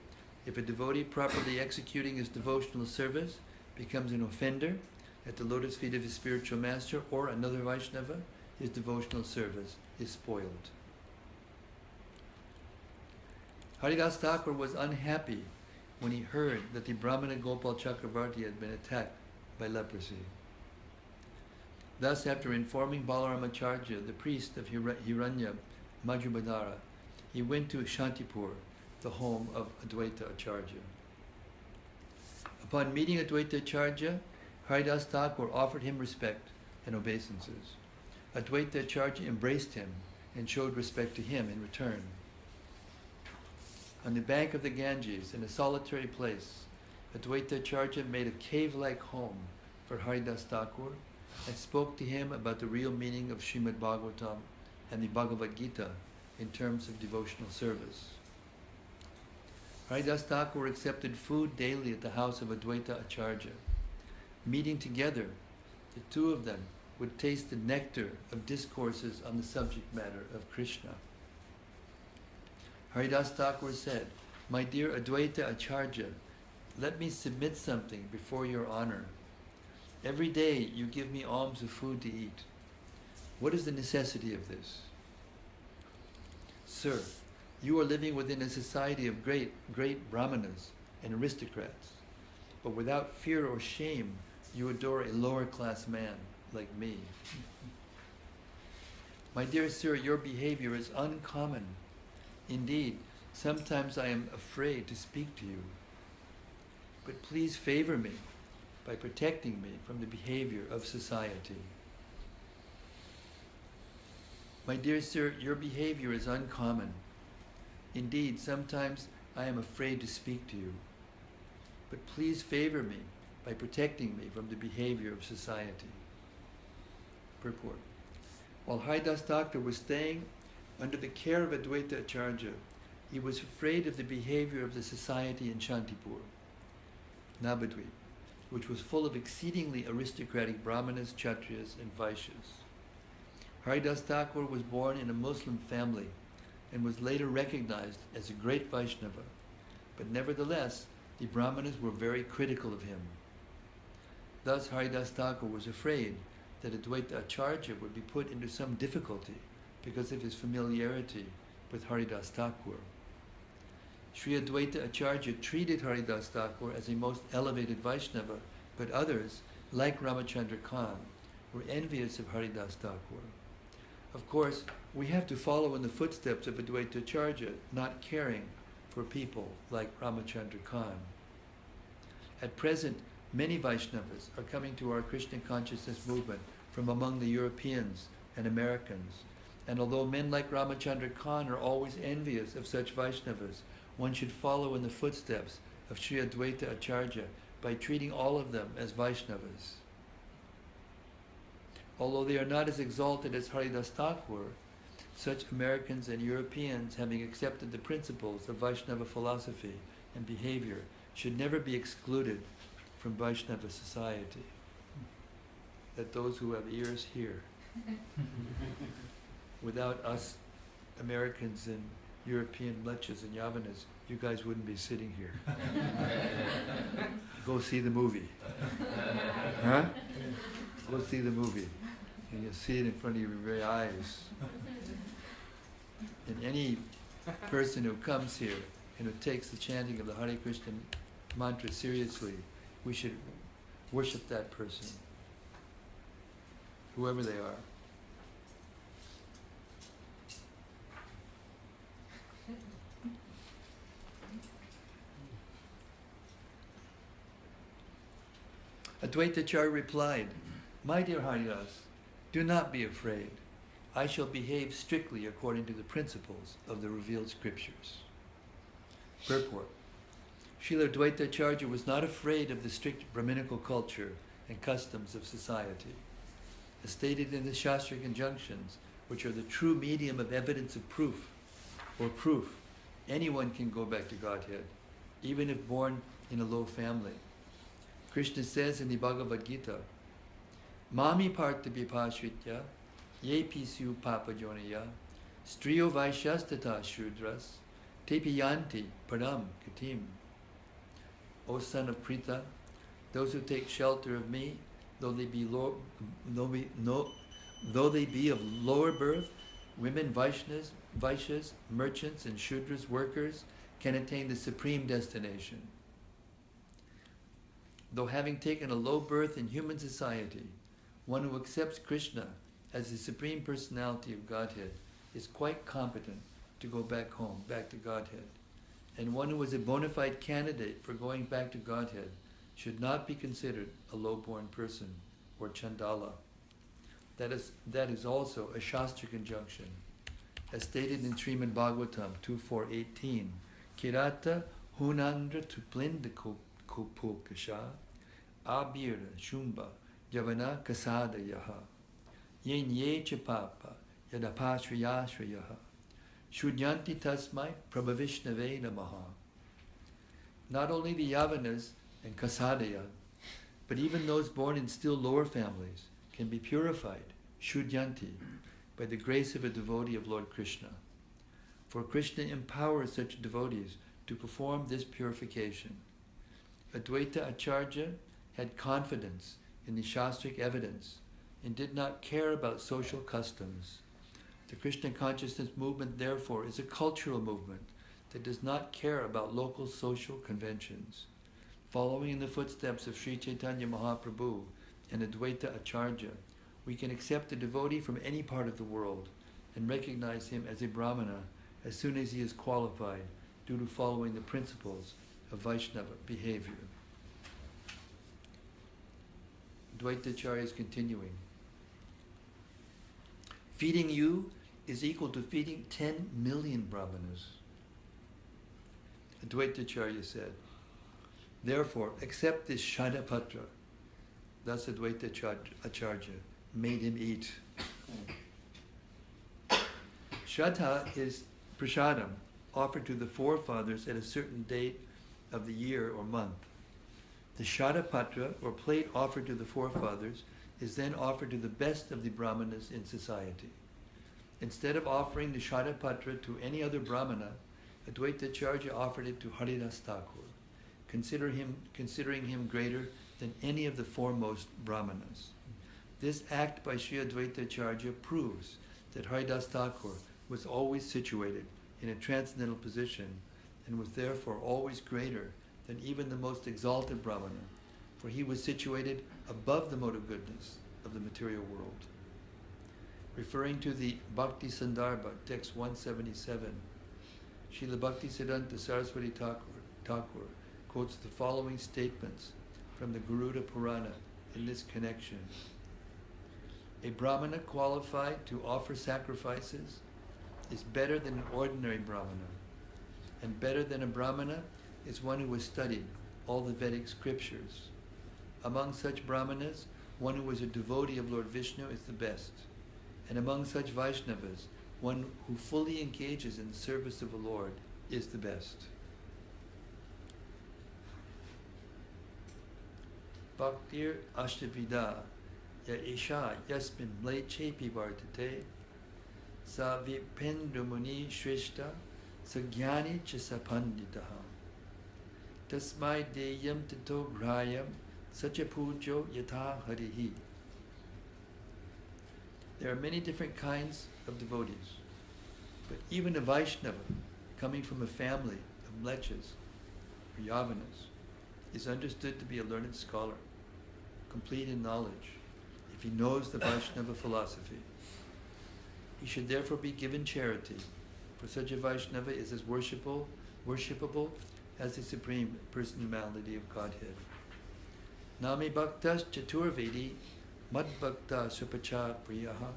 if a devotee properly executing his devotional service becomes an offender at the lotus feet of his spiritual master or another Vaishnava, his devotional service is spoiled. Haridas Thakur was unhappy when he heard that the Brahmana Gopal Chakravarti had been attacked by leprosy. Thus, after informing Balaramacharya, the priest of Hiranya Majubadara, he went to Shantipur, the home of Advaita Acharya. Upon meeting Advaita Acharya, Haridas Thakur offered him respect and obeisances. Advaita Acharya embraced him and showed respect to him in return. On the bank of the Ganges, in a solitary place, Advaita Acharya made a cave-like home for Haridas Thakur and spoke to him about the real meaning of Srimad Bhagavatam and the Bhagavad Gita in terms of devotional service. Haridas Thakur accepted food daily at the house of Advaita Acharya. Meeting together, the two of them would taste the nectar of discourses on the subject matter of Krishna. Haridas Thakur said, "My dear Advaita Acharya, let me submit something before your honor. Every day you give me alms of food to eat. What is the necessity of this? Sir, you are living within a society of great brahmanas and aristocrats, but without fear or shame, you adore a lower class man like me. My dear sir, your behavior is uncommon. Indeed, sometimes I am afraid to speak to you. But please favor me by protecting me from the behavior of society. My dear sir, your behavior is uncommon. Indeed, sometimes I am afraid to speak to you. But please favor me by protecting me from the behavior of society." Purport. While Haridas Thakur was staying under the care of Advaita Acharya, he was afraid of the behavior of the society in Shantipur, Nabadvip, which was full of exceedingly aristocratic brahmanas, kshatriyas, and vaishyas. Haridas Thakur was born in a Muslim family and was later recognized as a great Vaishnava, but nevertheless, the brahmanas were very critical of him. Thus, Haridas Thakur was afraid that Advaita Acharya would be put into some difficulty because of his familiarity with Haridas Thakur. Sri Advaita Acharya treated Haridas Thakur as a most elevated Vaishnava, but others, like Ramachandra Khan, were envious of Haridas Thakur. Of course, we have to follow in the footsteps of Advaita Acharya, not caring for people like Ramachandra Khan. At present, many Vaishnavas are coming to our Krishna consciousness movement from among the Europeans and Americans. And although men like Ramachandra Khan are always envious of such Vaishnavas, one should follow in the footsteps of Sri Advaita Acharya by treating all of them as Vaishnavas. Although they are not as exalted as Haridas Thakur, such Americans and Europeans, having accepted the principles of Vaishnava philosophy and behavior, should never be excluded from Vaishnava society. That those who have ears hear. Without us Americans and European lechas and yavanas, you guys wouldn't be sitting here. Go see the movie. Huh? Go see the movie. And you'll see it in front of your very eyes. And any person who comes here and who takes the chanting of the Hare Krishna mantra seriously, we should worship that person, whoever they are. Advaitacharya replied, "My dear Haridas, do not be afraid. I shall behave strictly according to the principles of the revealed scriptures." Purport. Srila Advaitacharya was not afraid of the strict Brahminical culture and customs of society. As stated in the Shastric injunctions, which are the true medium of evidence of proof, anyone can go back to Godhead, even if born in a low family. Krishna says in the Bhagavad Gita, "Mami partha vipashvitya, ye pisyu papa jonaya, striyo vaishyastata shudras, tepiyanti param gatim." O son of Pritha, those who take shelter of me, though they be of lower birth, women, Vaishyas, merchants, and Shudras, workers, can attain the supreme destination. Though having taken a low birth in human society, one who accepts Krishna as the Supreme Personality of Godhead is quite competent to go back home, back to Godhead. And one who is a bona fide candidate for going back to Godhead should not be considered a low-born person or Chandala. That is also a Shastric injunction. As stated in Srimad Bhagavatam 2.4.18, Kirata hunandra tuplinda kupukasha abira shumba yavana kasada yaha yen yecha papa yadapashriyashriyaha shudyanti tasmai prabhavishnave namaha. Not only the Yavanas and Kasadaya, but even those born in still lower families can be purified, Shudyanti, by the grace of a devotee of Lord Krishna. For Krishna empowers such devotees to perform this purification. Advaita Acharya had confidence in the Shastric evidence and did not care about social customs. The Krishna consciousness movement, therefore, is a cultural movement that does not care about local social conventions. Following in the footsteps of Sri Caitanya Mahaprabhu and Advaita Acharya, we can accept a devotee from any part of the world and recognize him as a Brahmana as soon as he is qualified due to following the principles of Vaishnava behavior. Advaita Acharya is continuing. Feeding you is equal to feeding 10 million Brahmanas. Advaita Acharya said, therefore, accept this Shadapatra. Thus Advaita Acharya made him eat. Shraddha is prasadam, offered to the forefathers at a certain date of the year or month. The Shadapatra, or plate offered to the forefathers, is then offered to the best of the Brahmanas in society. Instead of offering the Shadapatra to any other Brahmana, Advaita Acharya offered it to Haridas Thakur, considering him greater than any of the foremost Brahmanas. This act by Sri Advaita Acharya proves that Haridas Thakur was always situated in a transcendental position and was therefore always greater than even the most exalted Brahmana, for he was situated above the mode of goodness of the material world. Referring to the Bhakti Sandarbha, text 177, Srila Bhaktisiddhanta Saraswati Thakur quotes the following statements from the Garuda Purana in this connection. A Brahmana qualified to offer sacrifices is better than an ordinary Brahmana, and better than a Brahmana is one who has studied all the Vedic scriptures. Among such Brahmanas, one who is a devotee of Lord Vishnu is the best, and among such Vaishnavas, one who fully engages in the service of the Lord is the best. bhaktir ashtavida ya isha yasmin mlechepi vartate sa vipendumuni shrishta sagyani chasapanditaha tasmai deyam tato grayam sachapujo yatha harihi. There are many different kinds of devotees, but even a Vaishnava coming from a family of mlechas or yavanas is understood to be a learned scholar, complete in knowledge, if he knows the Vaishnava philosophy. He should therefore be given charity, for such a Vaishnava is as worshipable as the Supreme Personality of Godhead. Nami bhaktas chaturvedi mad bhakta supacha priyaha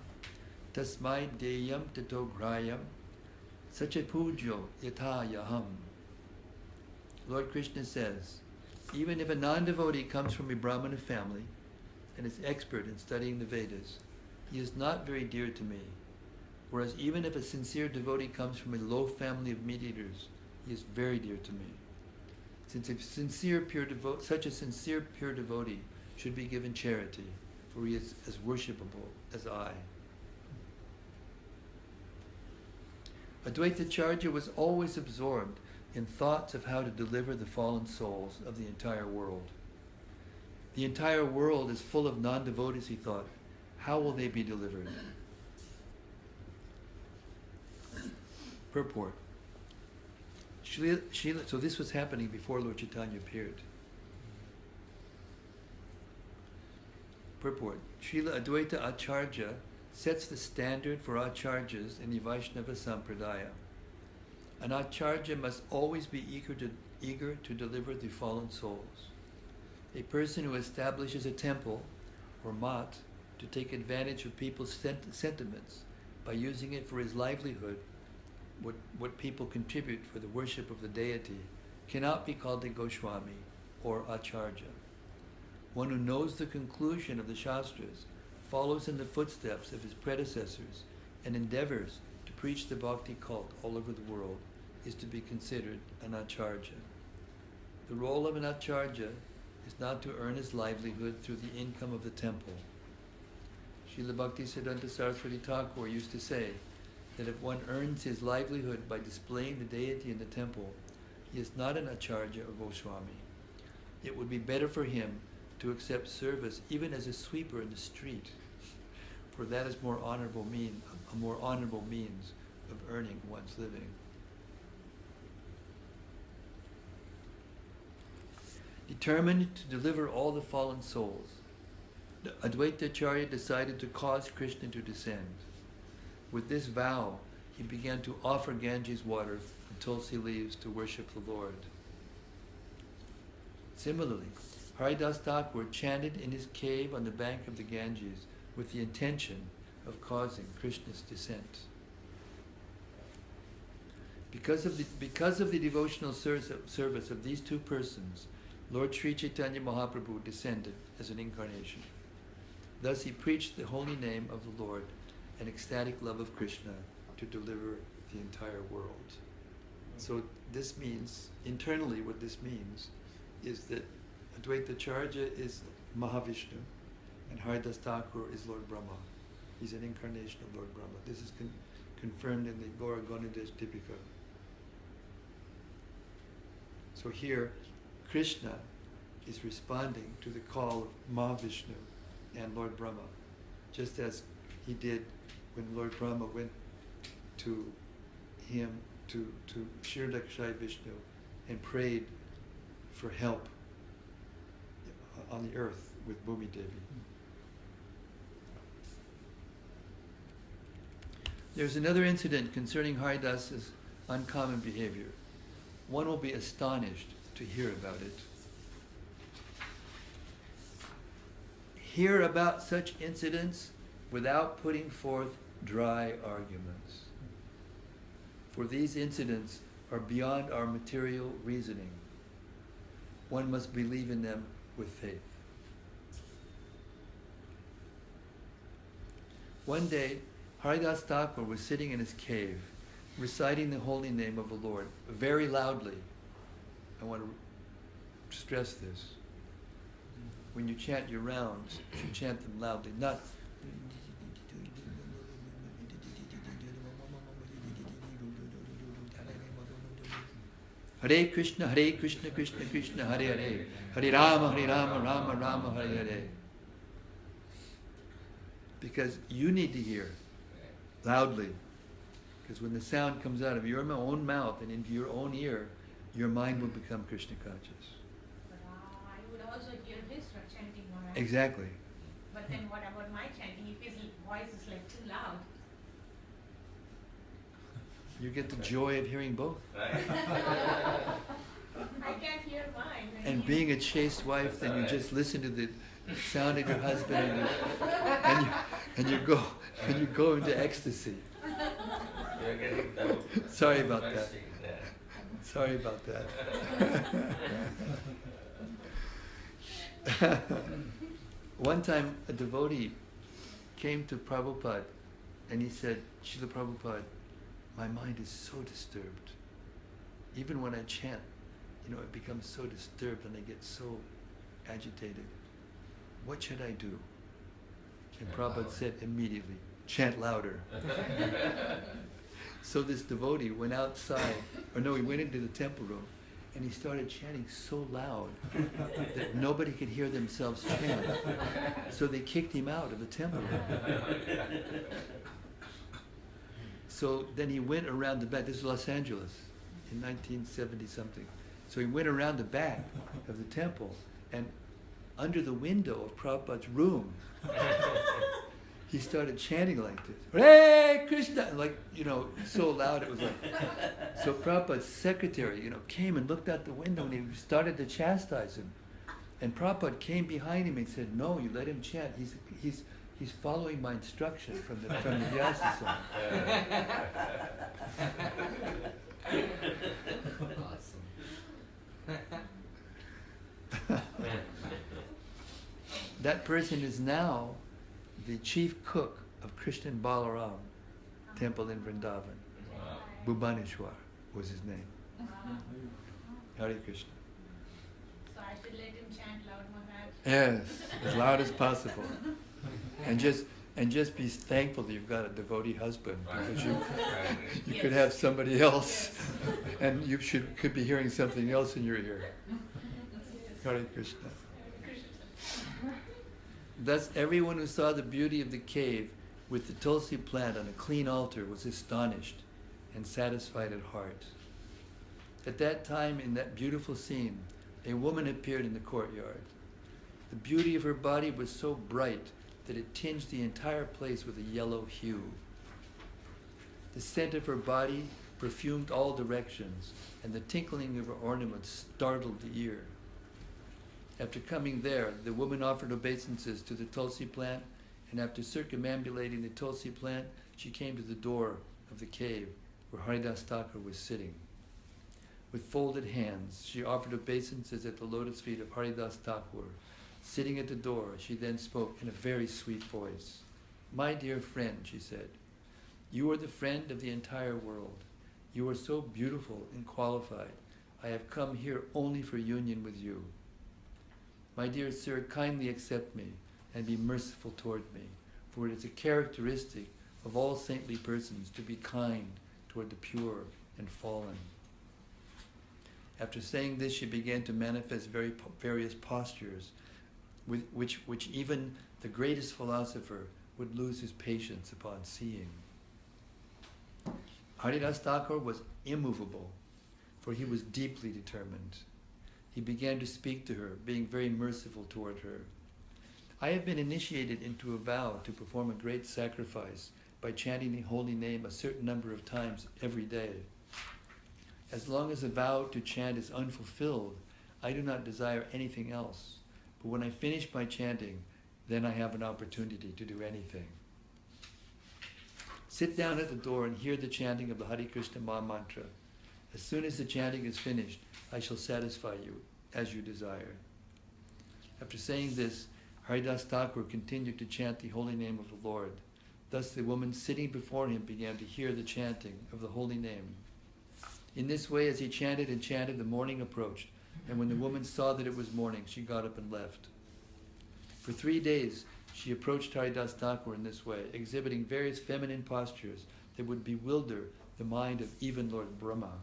tasmai deyam tato grayam sacha pujo yatha yaham. Lord Krishna says, even if a non-devotee comes from a Brahmana family and is expert in studying the Vedas, he is not very dear to me. Whereas even if a sincere devotee comes from a low family of meat-eaters, he is very dear to me. Since such a sincere pure devotee should be given charity, for he is as worshipable as I. Advaita Acharya was always absorbed in thoughts of how to deliver the fallen souls of the entire world. The entire world is full of non-devotees, he thought. How will they be delivered? Purport. So this was happening before Lord Chaitanya appeared. Purport. Srila Advaita Acharya sets the standard for acharyas in the Vaishnava Sampradaya. An acharya must always be eager to deliver the fallen souls. A person who establishes a temple or mat to take advantage of people's sentiments by using it for his livelihood, what people contribute for the worship of the deity, cannot be called a Goswami or acharya. One who knows the conclusion of the Shastras, follows in the footsteps of his predecessors, and endeavors to preach the bhakti cult all over the world is to be considered an acharya. The role of an acharya is not to earn his livelihood through the income of the temple. Srila Bhaktisiddhanta Saraswati Thakur used to say that if one earns his livelihood by displaying the deity in the temple, he is not an acharya or Goswami. It would be better for him to accept service even as a sweeper in the street, for that is a more honorable means of earning one's living. Determined to deliver all the fallen souls, Advaita Acharya decided to cause Krishna to descend. With this vow, he began to offer Ganges water and tulsi leaves to worship the Lord. Similarly, Haridas Thakur chanted in his cave on the bank of the Ganges with the intention of causing Krishna's descent. Because of the devotional service of these two persons, Lord Sri Caitanya Mahaprabhu descended as an incarnation. Thus he preached the holy name of the Lord and ecstatic love of Krishna to deliver the entire world. So this means, internally what this means, is that Advaita Acharya is Mahavishnu and Haridas Thakur is Lord Brahma. He's an incarnation of Lord Brahma. This is confirmed in the Gaura Gaunadesh Dipika. So here, Krishna is responding to the call of Mahavishnu and Lord Brahma, just as he did when Lord Brahma went to him, to Kshirodakshai Vishnu, and prayed for help on the earth with Bhumi Devi. There's another incident concerning Haridas's uncommon behavior. One will be astonished to hear about it. Hear about such incidents without putting forth dry arguments. For these incidents are beyond our material reasoning. One must believe in them with faith. One day, Haridas Thakur was sitting in his cave, reciting the holy name of the Lord very loudly. I want to stress this. when you chant your rounds, you should chant them loudly, not Hare Krishna, Krishna Krishna, Hare Hare, Hare Rama, Rama Rama, Hare Hare. Because you need to hear loudly. Because when the sound comes out of your own mouth and into your own ear, your mind will become Krishna conscious. But I would also hear his chanting, right? Exactly. But then what about my chanting? If his voice is like too loud. You get the joy of hearing both. I can't hear mine. And being a chaste wife, then you just listen to the sound of your husband, and you go into ecstasy. You're getting the Sorry about that. Sorry about that. One time, a devotee came to Prabhupada, and he said, "Srila Prabhupada, my mind is so disturbed. Even when I chant, it becomes so disturbed and I get so agitated. What should I do?" And Prabhupada said immediately, "Chant louder." So this devotee went outside, he went into the temple room, and he started chanting so loud that nobody could hear themselves chant. So they kicked him out of the temple room. So then he went around the back. This is Los Angeles in 1970 something. So he went around the back of the temple, and under the window of Prabhupada's room, he started chanting like this. Hare Krishna! So loud it was like. So Prabhupada's secretary, came and looked out the window, and he started to chastise him. And Prabhupada came behind him and said, "No, you let him chant. He's following my instruction from the Vyasa song." That person is now the chief cook of Krishnan Balaram temple in Vrindavan. Bhubaneshwar was his name. Hare Krishna. So I should let him chant loud, Maharaj? Yes, as loud as possible. And just be thankful that you've got a devotee husband, because you could have somebody else, and you could be hearing something else in your ear. Hare Krishna. Thus, everyone who saw the beauty of the cave with the tulsi plant on a clean altar was astonished and satisfied at heart. At that time, in that beautiful scene, a woman appeared in the courtyard. The beauty of her body was so bright that it tinged the entire place with a yellow hue. The scent of her body perfumed all directions, and the tinkling of her ornaments startled the ear. After coming there, the woman offered obeisances to the tulsi plant, and after circumambulating the tulsi plant, she came to the door of the cave where Haridas Thakur was sitting. With folded hands, she offered obeisances at the lotus feet of Haridas Thakur. Sitting at the door, she then spoke in a very sweet voice. "My dear friend," she said, "you are the friend of the entire world. You are so beautiful and qualified. I have come here only for union with you. My dear sir, kindly accept me and be merciful toward me, for it is a characteristic of all saintly persons to be kind toward the pure and fallen." After saying this, she began to manifest various postures, which even the greatest philosopher would lose his patience upon seeing. Haridas Thakur was immovable, for he was deeply determined. He began to speak to her, being very merciful toward her. "I have been initiated into a vow to perform a great sacrifice by chanting the holy name a certain number of times every day. As long as the vow to chant is unfulfilled, I do not desire anything else. But when I finish my chanting, then I have an opportunity to do anything. Sit down at the door and hear the chanting of the Hare Krishna Maha Mantra. As soon as the chanting is finished, I shall satisfy you as you desire." After saying this, Haridas Thakur continued to chant the holy name of the Lord. Thus the woman sitting before him began to hear the chanting of the holy name. In this way, as he chanted and chanted, the morning approached, and when the woman saw that it was morning, she got up and left. For 3 days, she approached Haridas Thakur in this way, exhibiting various feminine postures that would bewilder the mind of even Lord Brahma.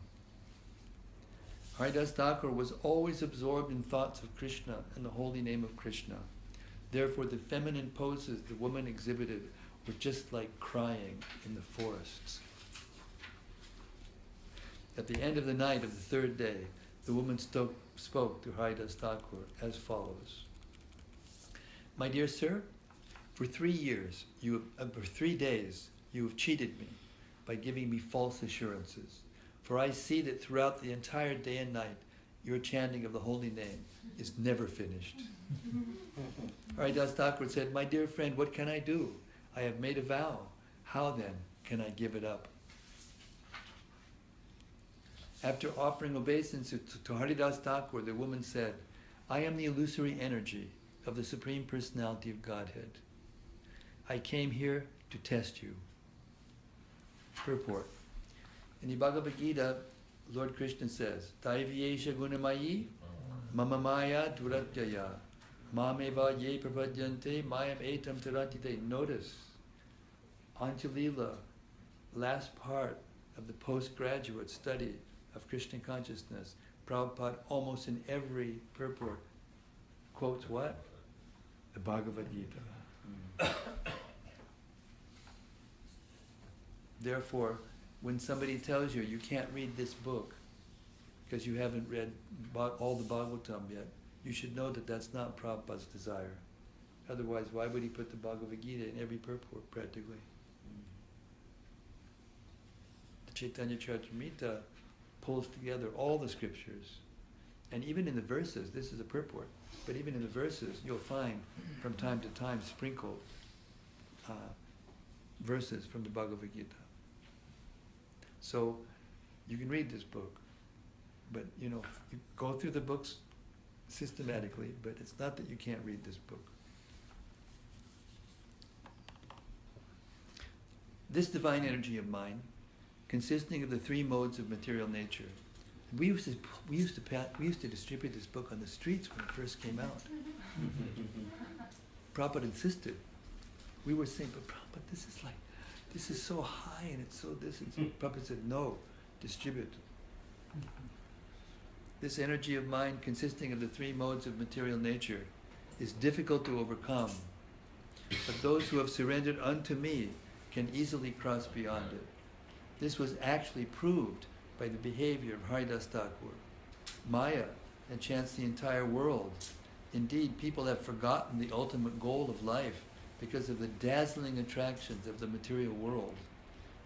Haridas Thakur was always absorbed in thoughts of Krishna and the holy name of Krishna. Therefore, the feminine poses the woman exhibited were just like crying in the forests. At the end of the night of the 3rd day, the woman spoke to Haridas Thakur as follows. My dear sir, for 3 days you have cheated me by giving me false assurances. For I see that throughout the entire day and night, your chanting of the holy name is never finished. Haridas Thakur said, my dear friend, what can I do? I have made a vow. How then can I give it up? After offering obeisance to Haridas Thakur, the woman said, I am the illusory energy of the Supreme Personality of Godhead. I came here to test you. Purport. In the Bhagavad Gita, Lord Krishna says, Daivyesha gunamayi mamamaya duratyaya mameva ye prapadyante mayam etam taratite. Notice, Antya-lila, last part of the postgraduate study of Krishna consciousness, Prabhupada almost in every purport quotes what? The Bhagavad Gita. Therefore, when somebody tells you you can't read this book because you haven't read all the Bhagavatam yet, you should know that that's not Prabhupada's desire. Otherwise, why would he put the Bhagavad Gita in every purport, practically? The Caitanya-caritamrta pulls together all the scriptures. And even in the verses, this is a purport, but even in the verses, you'll find from time to time sprinkled verses from the Bhagavad Gita. So you can read this book, but you go through the books systematically, but it's not that you can't read this book. This divine energy of mine, consisting of the 3 modes of material nature. We used to distribute this book on the streets when it first came out. Prabhupada insisted. We were saying, but Prabhupada, this is so high and it's so this. And Prabhupada said, no, distribute. This energy of mind, consisting of the 3 modes of material nature, is difficult to overcome. But those who have surrendered unto me can easily cross beyond it. This was actually proved by the behavior of Haridas Thakur. Maya enchants the entire world. Indeed, people have forgotten the ultimate goal of life because of the dazzling attractions of the material world.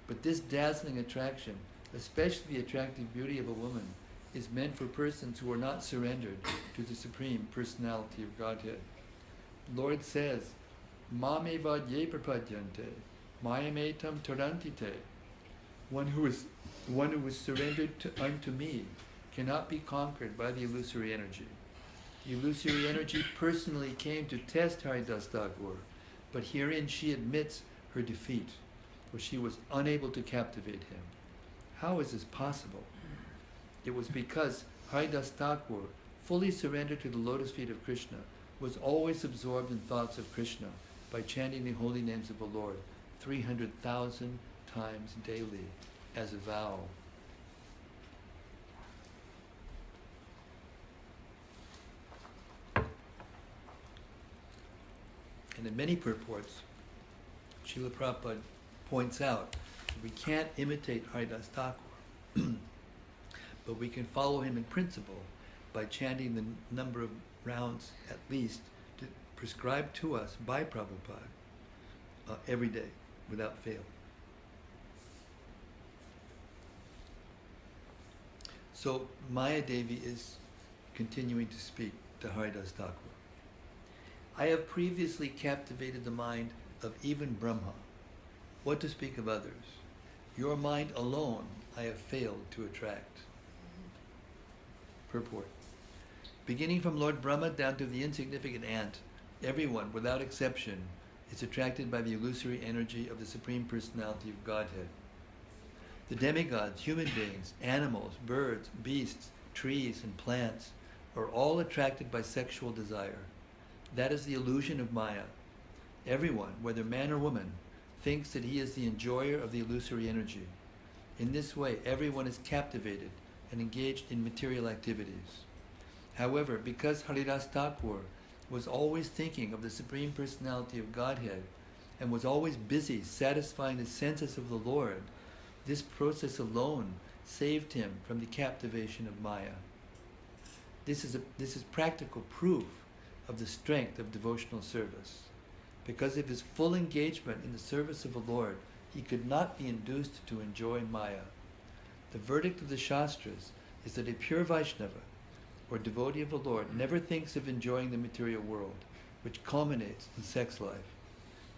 But this dazzling attraction, especially the attractive beauty of a woman, is meant for persons who are not surrendered to the Supreme Personality of Godhead. Lord says, Mameva ye prapadyante, mayametam tarantite. One who is surrendered unto me cannot be conquered by the illusory energy. The illusory energy personally came to test Haridas Thakur, but herein she admits her defeat, for she was unable to captivate him. How is this possible? It was because Haridas Thakur, fully surrendered to the lotus feet of Krishna, was always absorbed in thoughts of Krishna by chanting the holy names of the Lord 300,000 times daily as a vow. And in many purports, Srila Prabhupada points out that we can't imitate Haridas Thakur, but we can follow him in principle by chanting the number of rounds at least prescribed to us by Prabhupada every day without fail. So Maya Devi is continuing to speak to Haridas Thakur. I have previously captivated the mind of even Brahma. What to speak of others? Your mind alone I have failed to attract. Purport. Beginning from Lord Brahma down to the insignificant ant, everyone, without exception, is attracted by the illusory energy of the Supreme Personality of Godhead. The demigods, human beings, animals, birds, beasts, trees, and plants are all attracted by sexual desire. That is the illusion of Maya. Everyone, whether man or woman, thinks that he is the enjoyer of the illusory energy. In this way, everyone is captivated and engaged in material activities. However, because Haridas Thakur was always thinking of the Supreme Personality of Godhead and was always busy satisfying the senses of the Lord, this process alone saved him from the captivation of Maya. This is practical proof of the strength of devotional service. Because of his full engagement in the service of the Lord, he could not be induced to enjoy Maya. The verdict of the Shastras is that a pure Vaishnava, or devotee of the Lord, never thinks of enjoying the material world, which culminates in sex life.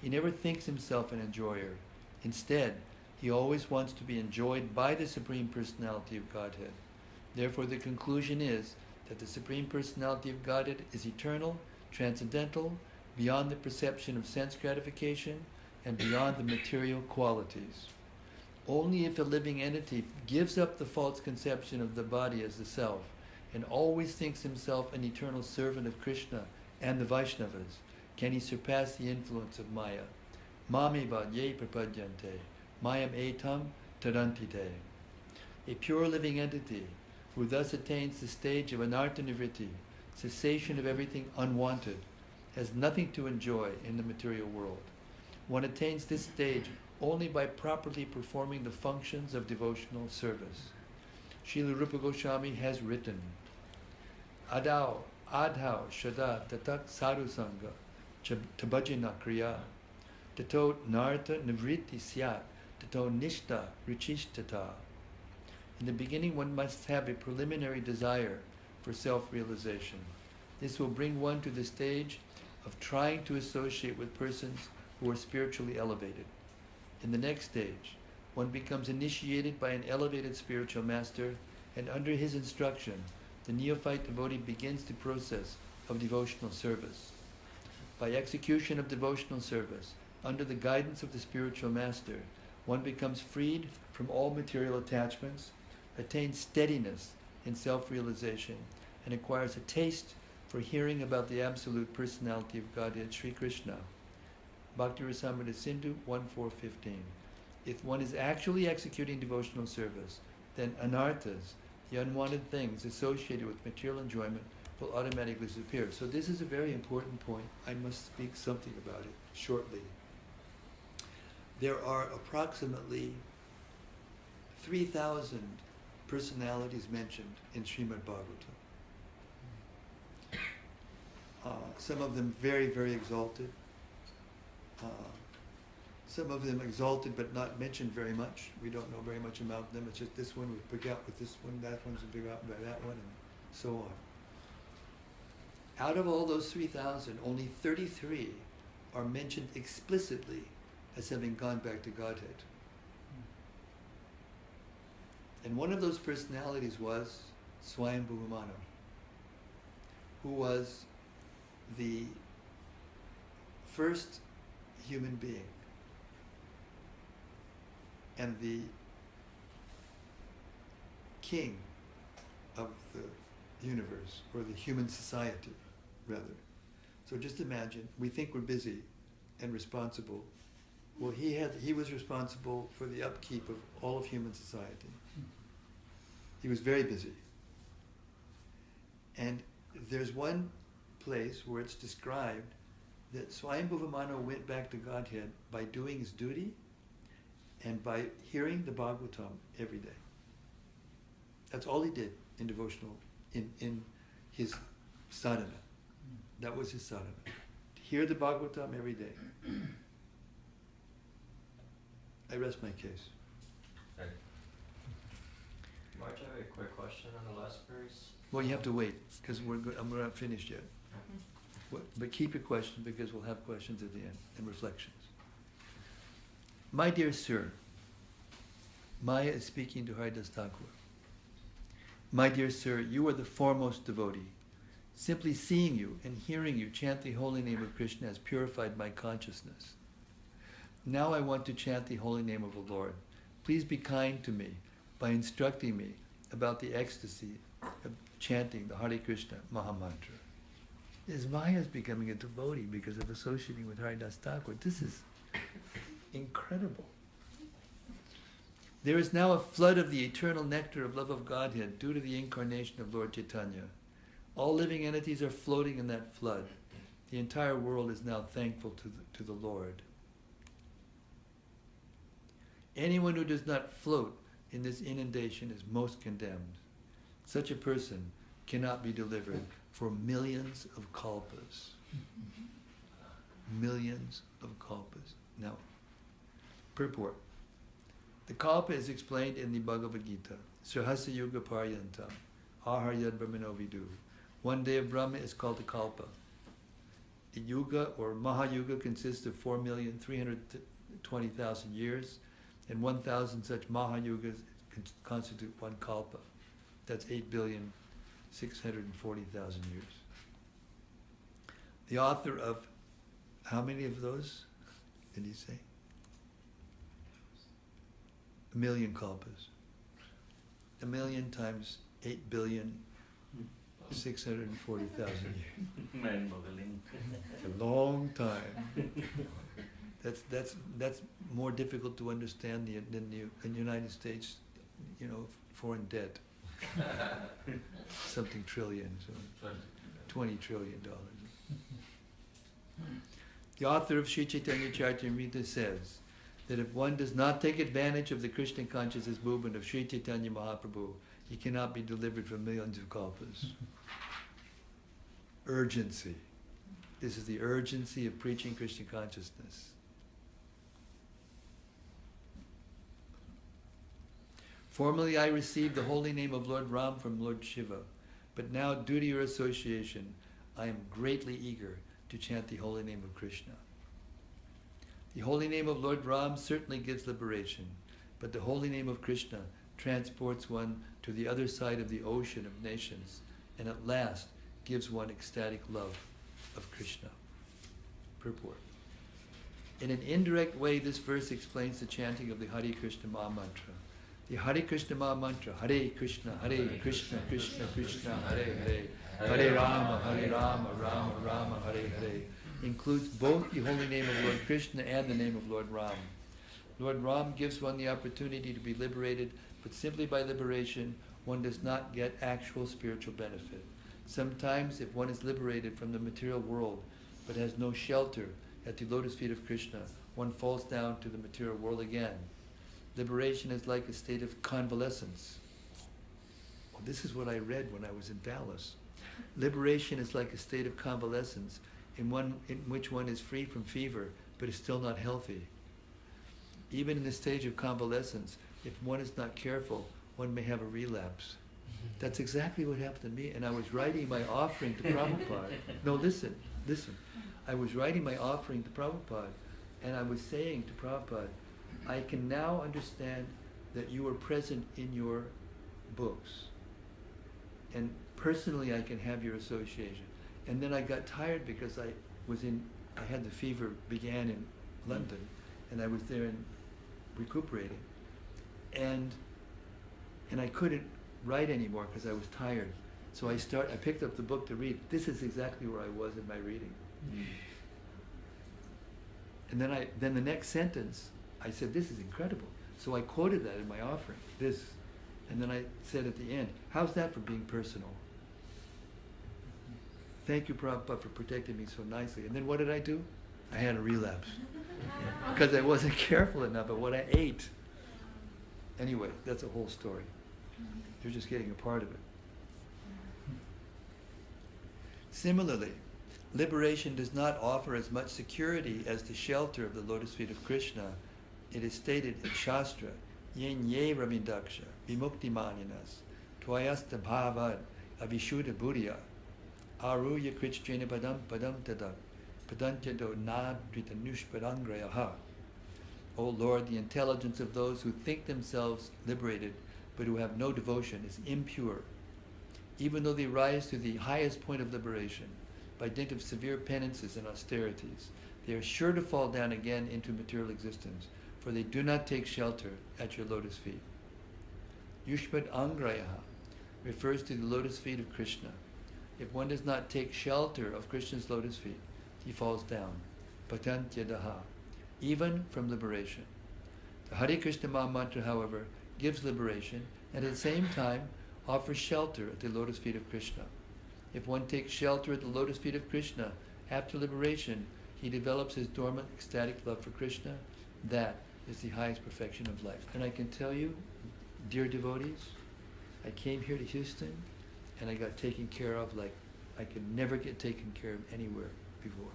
He never thinks himself an enjoyer. Instead, he always wants to be enjoyed by the Supreme Personality of Godhead. Therefore, the conclusion is that the Supreme Personality of Godhead is eternal, transcendental, beyond the perception of sense gratification, and beyond the material qualities. Only if a living entity gives up the false conception of the body as the self, and always thinks himself an eternal servant of Krishna and the Vaishnavas, can he surpass the influence of Maya. Mamiva ye prapadyante, mayam etam tarantite. A pure living entity who thus attains the stage of anartha nivritti, cessation of everything unwanted, has nothing to enjoy in the material world. One attains this stage only by properly performing the functions of devotional service. Srila Rupa Goswami has written, Adau, Adhau, Shada, Tatak Sadhu Sangha, Tabhajana Kriya, Tato Nartha Nivritti Syat, Tato Nishta Ruchishtata. In the beginning, one must have a preliminary desire for self-realization. This will bring one to the stage of trying to associate with persons who are spiritually elevated. In the next stage, one becomes initiated by an elevated spiritual master, and under his instruction, the neophyte devotee begins the process of devotional service. By execution of devotional service, under the guidance of the spiritual master, one becomes freed from all material attachments, attains steadiness in self-realization, and acquires a taste for hearing about the absolute personality of Godhead, Sri Krishna. Bhakti Rasamrita Sindhu 1.4.15. If one is actually executing devotional service, then anarthas, the unwanted things associated with material enjoyment, will automatically disappear. So this is a very important point. I must speak something about it shortly. There are approximately 3,000 personalities mentioned in Srimad Bhagavatam. Some of them very, very exalted. Some of them exalted but not mentioned very much. We don't know very much about them. It's just this one was big out with this one, that one's big out by that one, and so on. Out of all those 3,000, only 33 are mentioned explicitly as having gone back to Godhead. And one of those personalities was Swayambhuva Mano, who was the first human being and the king of the universe, or the human society, rather. So just imagine, we think we're busy and responsible. Well, he was responsible for the upkeep of all of human society. He was very busy. And there's one place where it's described that Swayambhuva Mano went back to Godhead by doing his duty and by hearing the Bhagavatam every day. That's all he did in devotional, in his sadhana. That was his sadhana. To hear the Bhagavatam every day. I rest my case. Okay. Marge, I have a quick question on the last verse. Well, you have to wait, because we're not finished yet. But keep your question, because we'll have questions at the end, and reflections. My dear sir, Maya is speaking to Haridas Thakur. My dear sir, you are the foremost devotee. Simply seeing you and hearing you chant the holy name of Krishna has purified my consciousness. Now I want to chant the holy name of the Lord. Please be kind to me by instructing me about the ecstasy of chanting the Hare Krishna Mahamantra. is Maya's becoming a devotee because of associating with Haridas Thakur. This is incredible. There is now a flood of the eternal nectar of love of Godhead due to the incarnation of Lord Chaitanya. All living entities are floating in that flood. The entire world is now thankful to the Lord. Anyone who does not float in this inundation is most condemned. Such a person cannot be delivered for millions of kalpas. Millions of kalpas. Now, purport. The kalpa is explained in the Bhagavad Gita. Srahasya Yuga Paryantam. Aharyad Brahmano Vidu. One day of Brahma is called a kalpa. The yuga or Mahayuga consists of 4,320,000 years, and 1,000 such Mahayugas constitute one kalpa. That's 8,640,000 years. The author of how many of those did he say? 1,000,000 kalpas. 1,000,000 times 8,640,000 years. A long time. That's more difficult to understand than the United States, foreign debt. Something trillion, so $20 trillion. The author of Sri Caitanya-caritamrta says that if one does not take advantage of the Krishna consciousness movement of Sri Caitanya Mahaprabhu, he cannot be delivered from millions of kalpas. Urgency. This is the urgency of preaching Krishna consciousness. Formerly I received the holy name of Lord Ram from Lord Shiva, but now due to your association, I am greatly eager to chant the holy name of Krishna. The holy name of Lord Ram certainly gives liberation, but the holy name of Krishna transports one to the other side of the ocean of nations, and at last gives one ecstatic love of Krishna. Purport. In an indirect way, this verse explains the chanting of the Hare Krishna Maha Mantra. The Hare Krishna Maha Mantra, Hare Krishna, Krishna Krishna, Hare Hare, Hare Rama, Rama Rama, Hare Hare, includes both the holy name of Lord Krishna and the name of Lord Ram. Lord Ram gives one the opportunity to be liberated, but simply by liberation, one does not get actual spiritual benefit. Sometimes, if one is liberated from the material world, but has no shelter at the lotus feet of Krishna, one falls down to the material world again. Liberation is like a state of convalescence. Well, this is what I read when I was in Dallas. Liberation is like a state of convalescence in which one is free from fever, but is still not healthy. Even in the stage of convalescence, if one is not careful, one may have a relapse. That's exactly what happened to me. And I was writing my offering to Prabhupada. No, listen. I was writing my offering to Prabhupada, and I was saying to Prabhupada, I can now understand that you were present in your books. And personally, I can have your association. And then I got tired because I had the fever began in London, and I was there and recuperating. And I couldn't write anymore because I was tired. So I picked up the book to read. This is exactly where I was in my reading. And then the next sentence, I said, this is incredible. So I quoted that in my offering, this. And then I said at the end, how's that for being personal? Thank you, Prabhupada, for protecting me so nicely. And then what did I do? I had a relapse. Because I wasn't careful enough of what I ate. Anyway, that's a whole story. You're just getting a part of it. Similarly, liberation does not offer as much security as the shelter of the lotus feet of Krishna. It is stated in Shastra, Yen ye ravindaksha, vimukti manyanas, tvayasta bhavad, avishuddha buddhya, aruya krichjena padam tadak, padantyado nadrita nushpadangrayaha. O Lord, the intelligence of those who think themselves liberated, but who have no devotion, is impure. Even though they rise to the highest point of liberation, by dint of severe penances and austerities, they are sure to fall down again into material existence, for they do not take shelter at your lotus feet. Yushpat Angrayaha refers to the lotus feet of Krishna. If one does not take shelter of Krishna's lotus feet, he falls down. Patantya-daha, even from liberation. The Hare Krishna Maha Mantra, however, gives liberation and at the same time offers shelter at the lotus feet of Krishna. If one takes shelter at the lotus feet of Krishna, after liberation, he develops his dormant ecstatic love for Krishna. That is the highest perfection of life. And I can tell you, dear devotees, I came here to Houston and I got taken care of like I could never get taken care of anywhere before.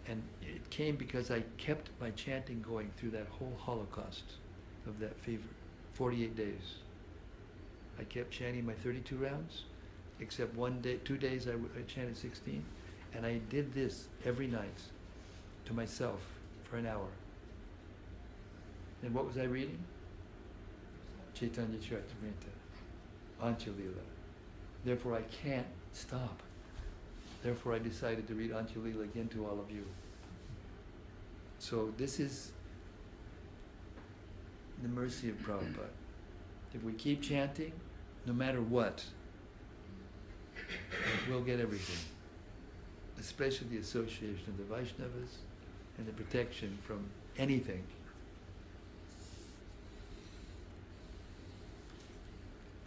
And it came because I kept my chanting going through that whole holocaust of that fever, 48 days. I kept chanting my 32 rounds, except 2 days I chanted 16, and I did this every night to myself for an hour. And what was I reading? Caitanya-caritamrta, Antya-lila. Therefore I can't stop. Therefore I decided to read Antya-lila again to all of you. So this is the mercy of Prabhupada. If we keep chanting, no matter what, we'll get everything. Especially the association of the Vaishnavas and the protection from anything.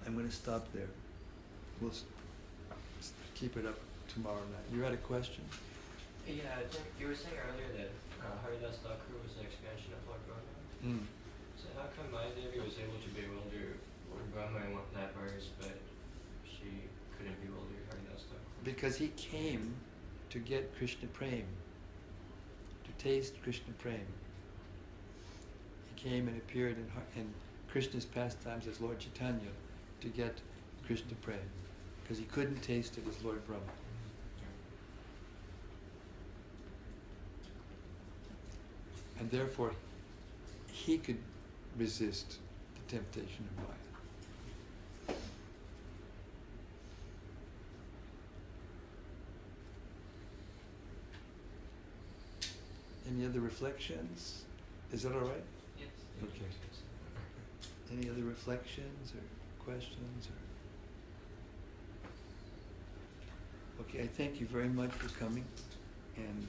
I'm going to stop there. We'll keep it up tomorrow night. You had a question? Yeah, I think you were saying earlier that Haridas Thakur was an expansion of Lord Brahma. So how come my Devi was able to bewilder Lord Brahma in that verse, but she couldn't bewilder Haridas Thakur? Because he came to get Krishna Prem, to taste Krishna Prem. He came and appeared in Krishna's pastimes as Lord Chaitanya to get Krishna Prem, because he couldn't taste it as Lord Brahma. And therefore, he could resist the temptation of Maya. Any other reflections? Is that all right? Yes. Okay. Any other reflections or questions? Okay, I thank you very much for coming, and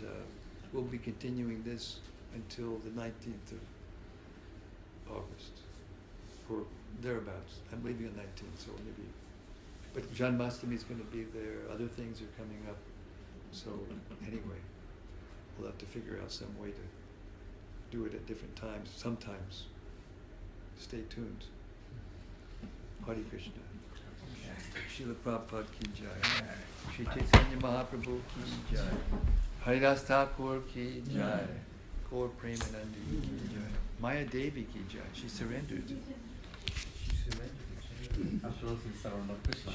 we'll be continuing this until the 19th of August, or thereabouts. I'm leaving on 19th, so maybe. But Janmashtami is going to be there. Other things are coming up. So anyway, we'll have to figure out some way to do it at different times. Sometimes. Stay tuned. Hare Krishna. Srila Prabhupada ki jai. Sri Caitanya Mahaprabhu ki jai. Haridas Thakur ki jai. Gaur Premanandi ki jai. Maya Devi ki jai. She surrendered. She surrendered. Absolutely, Sarvana Krishna.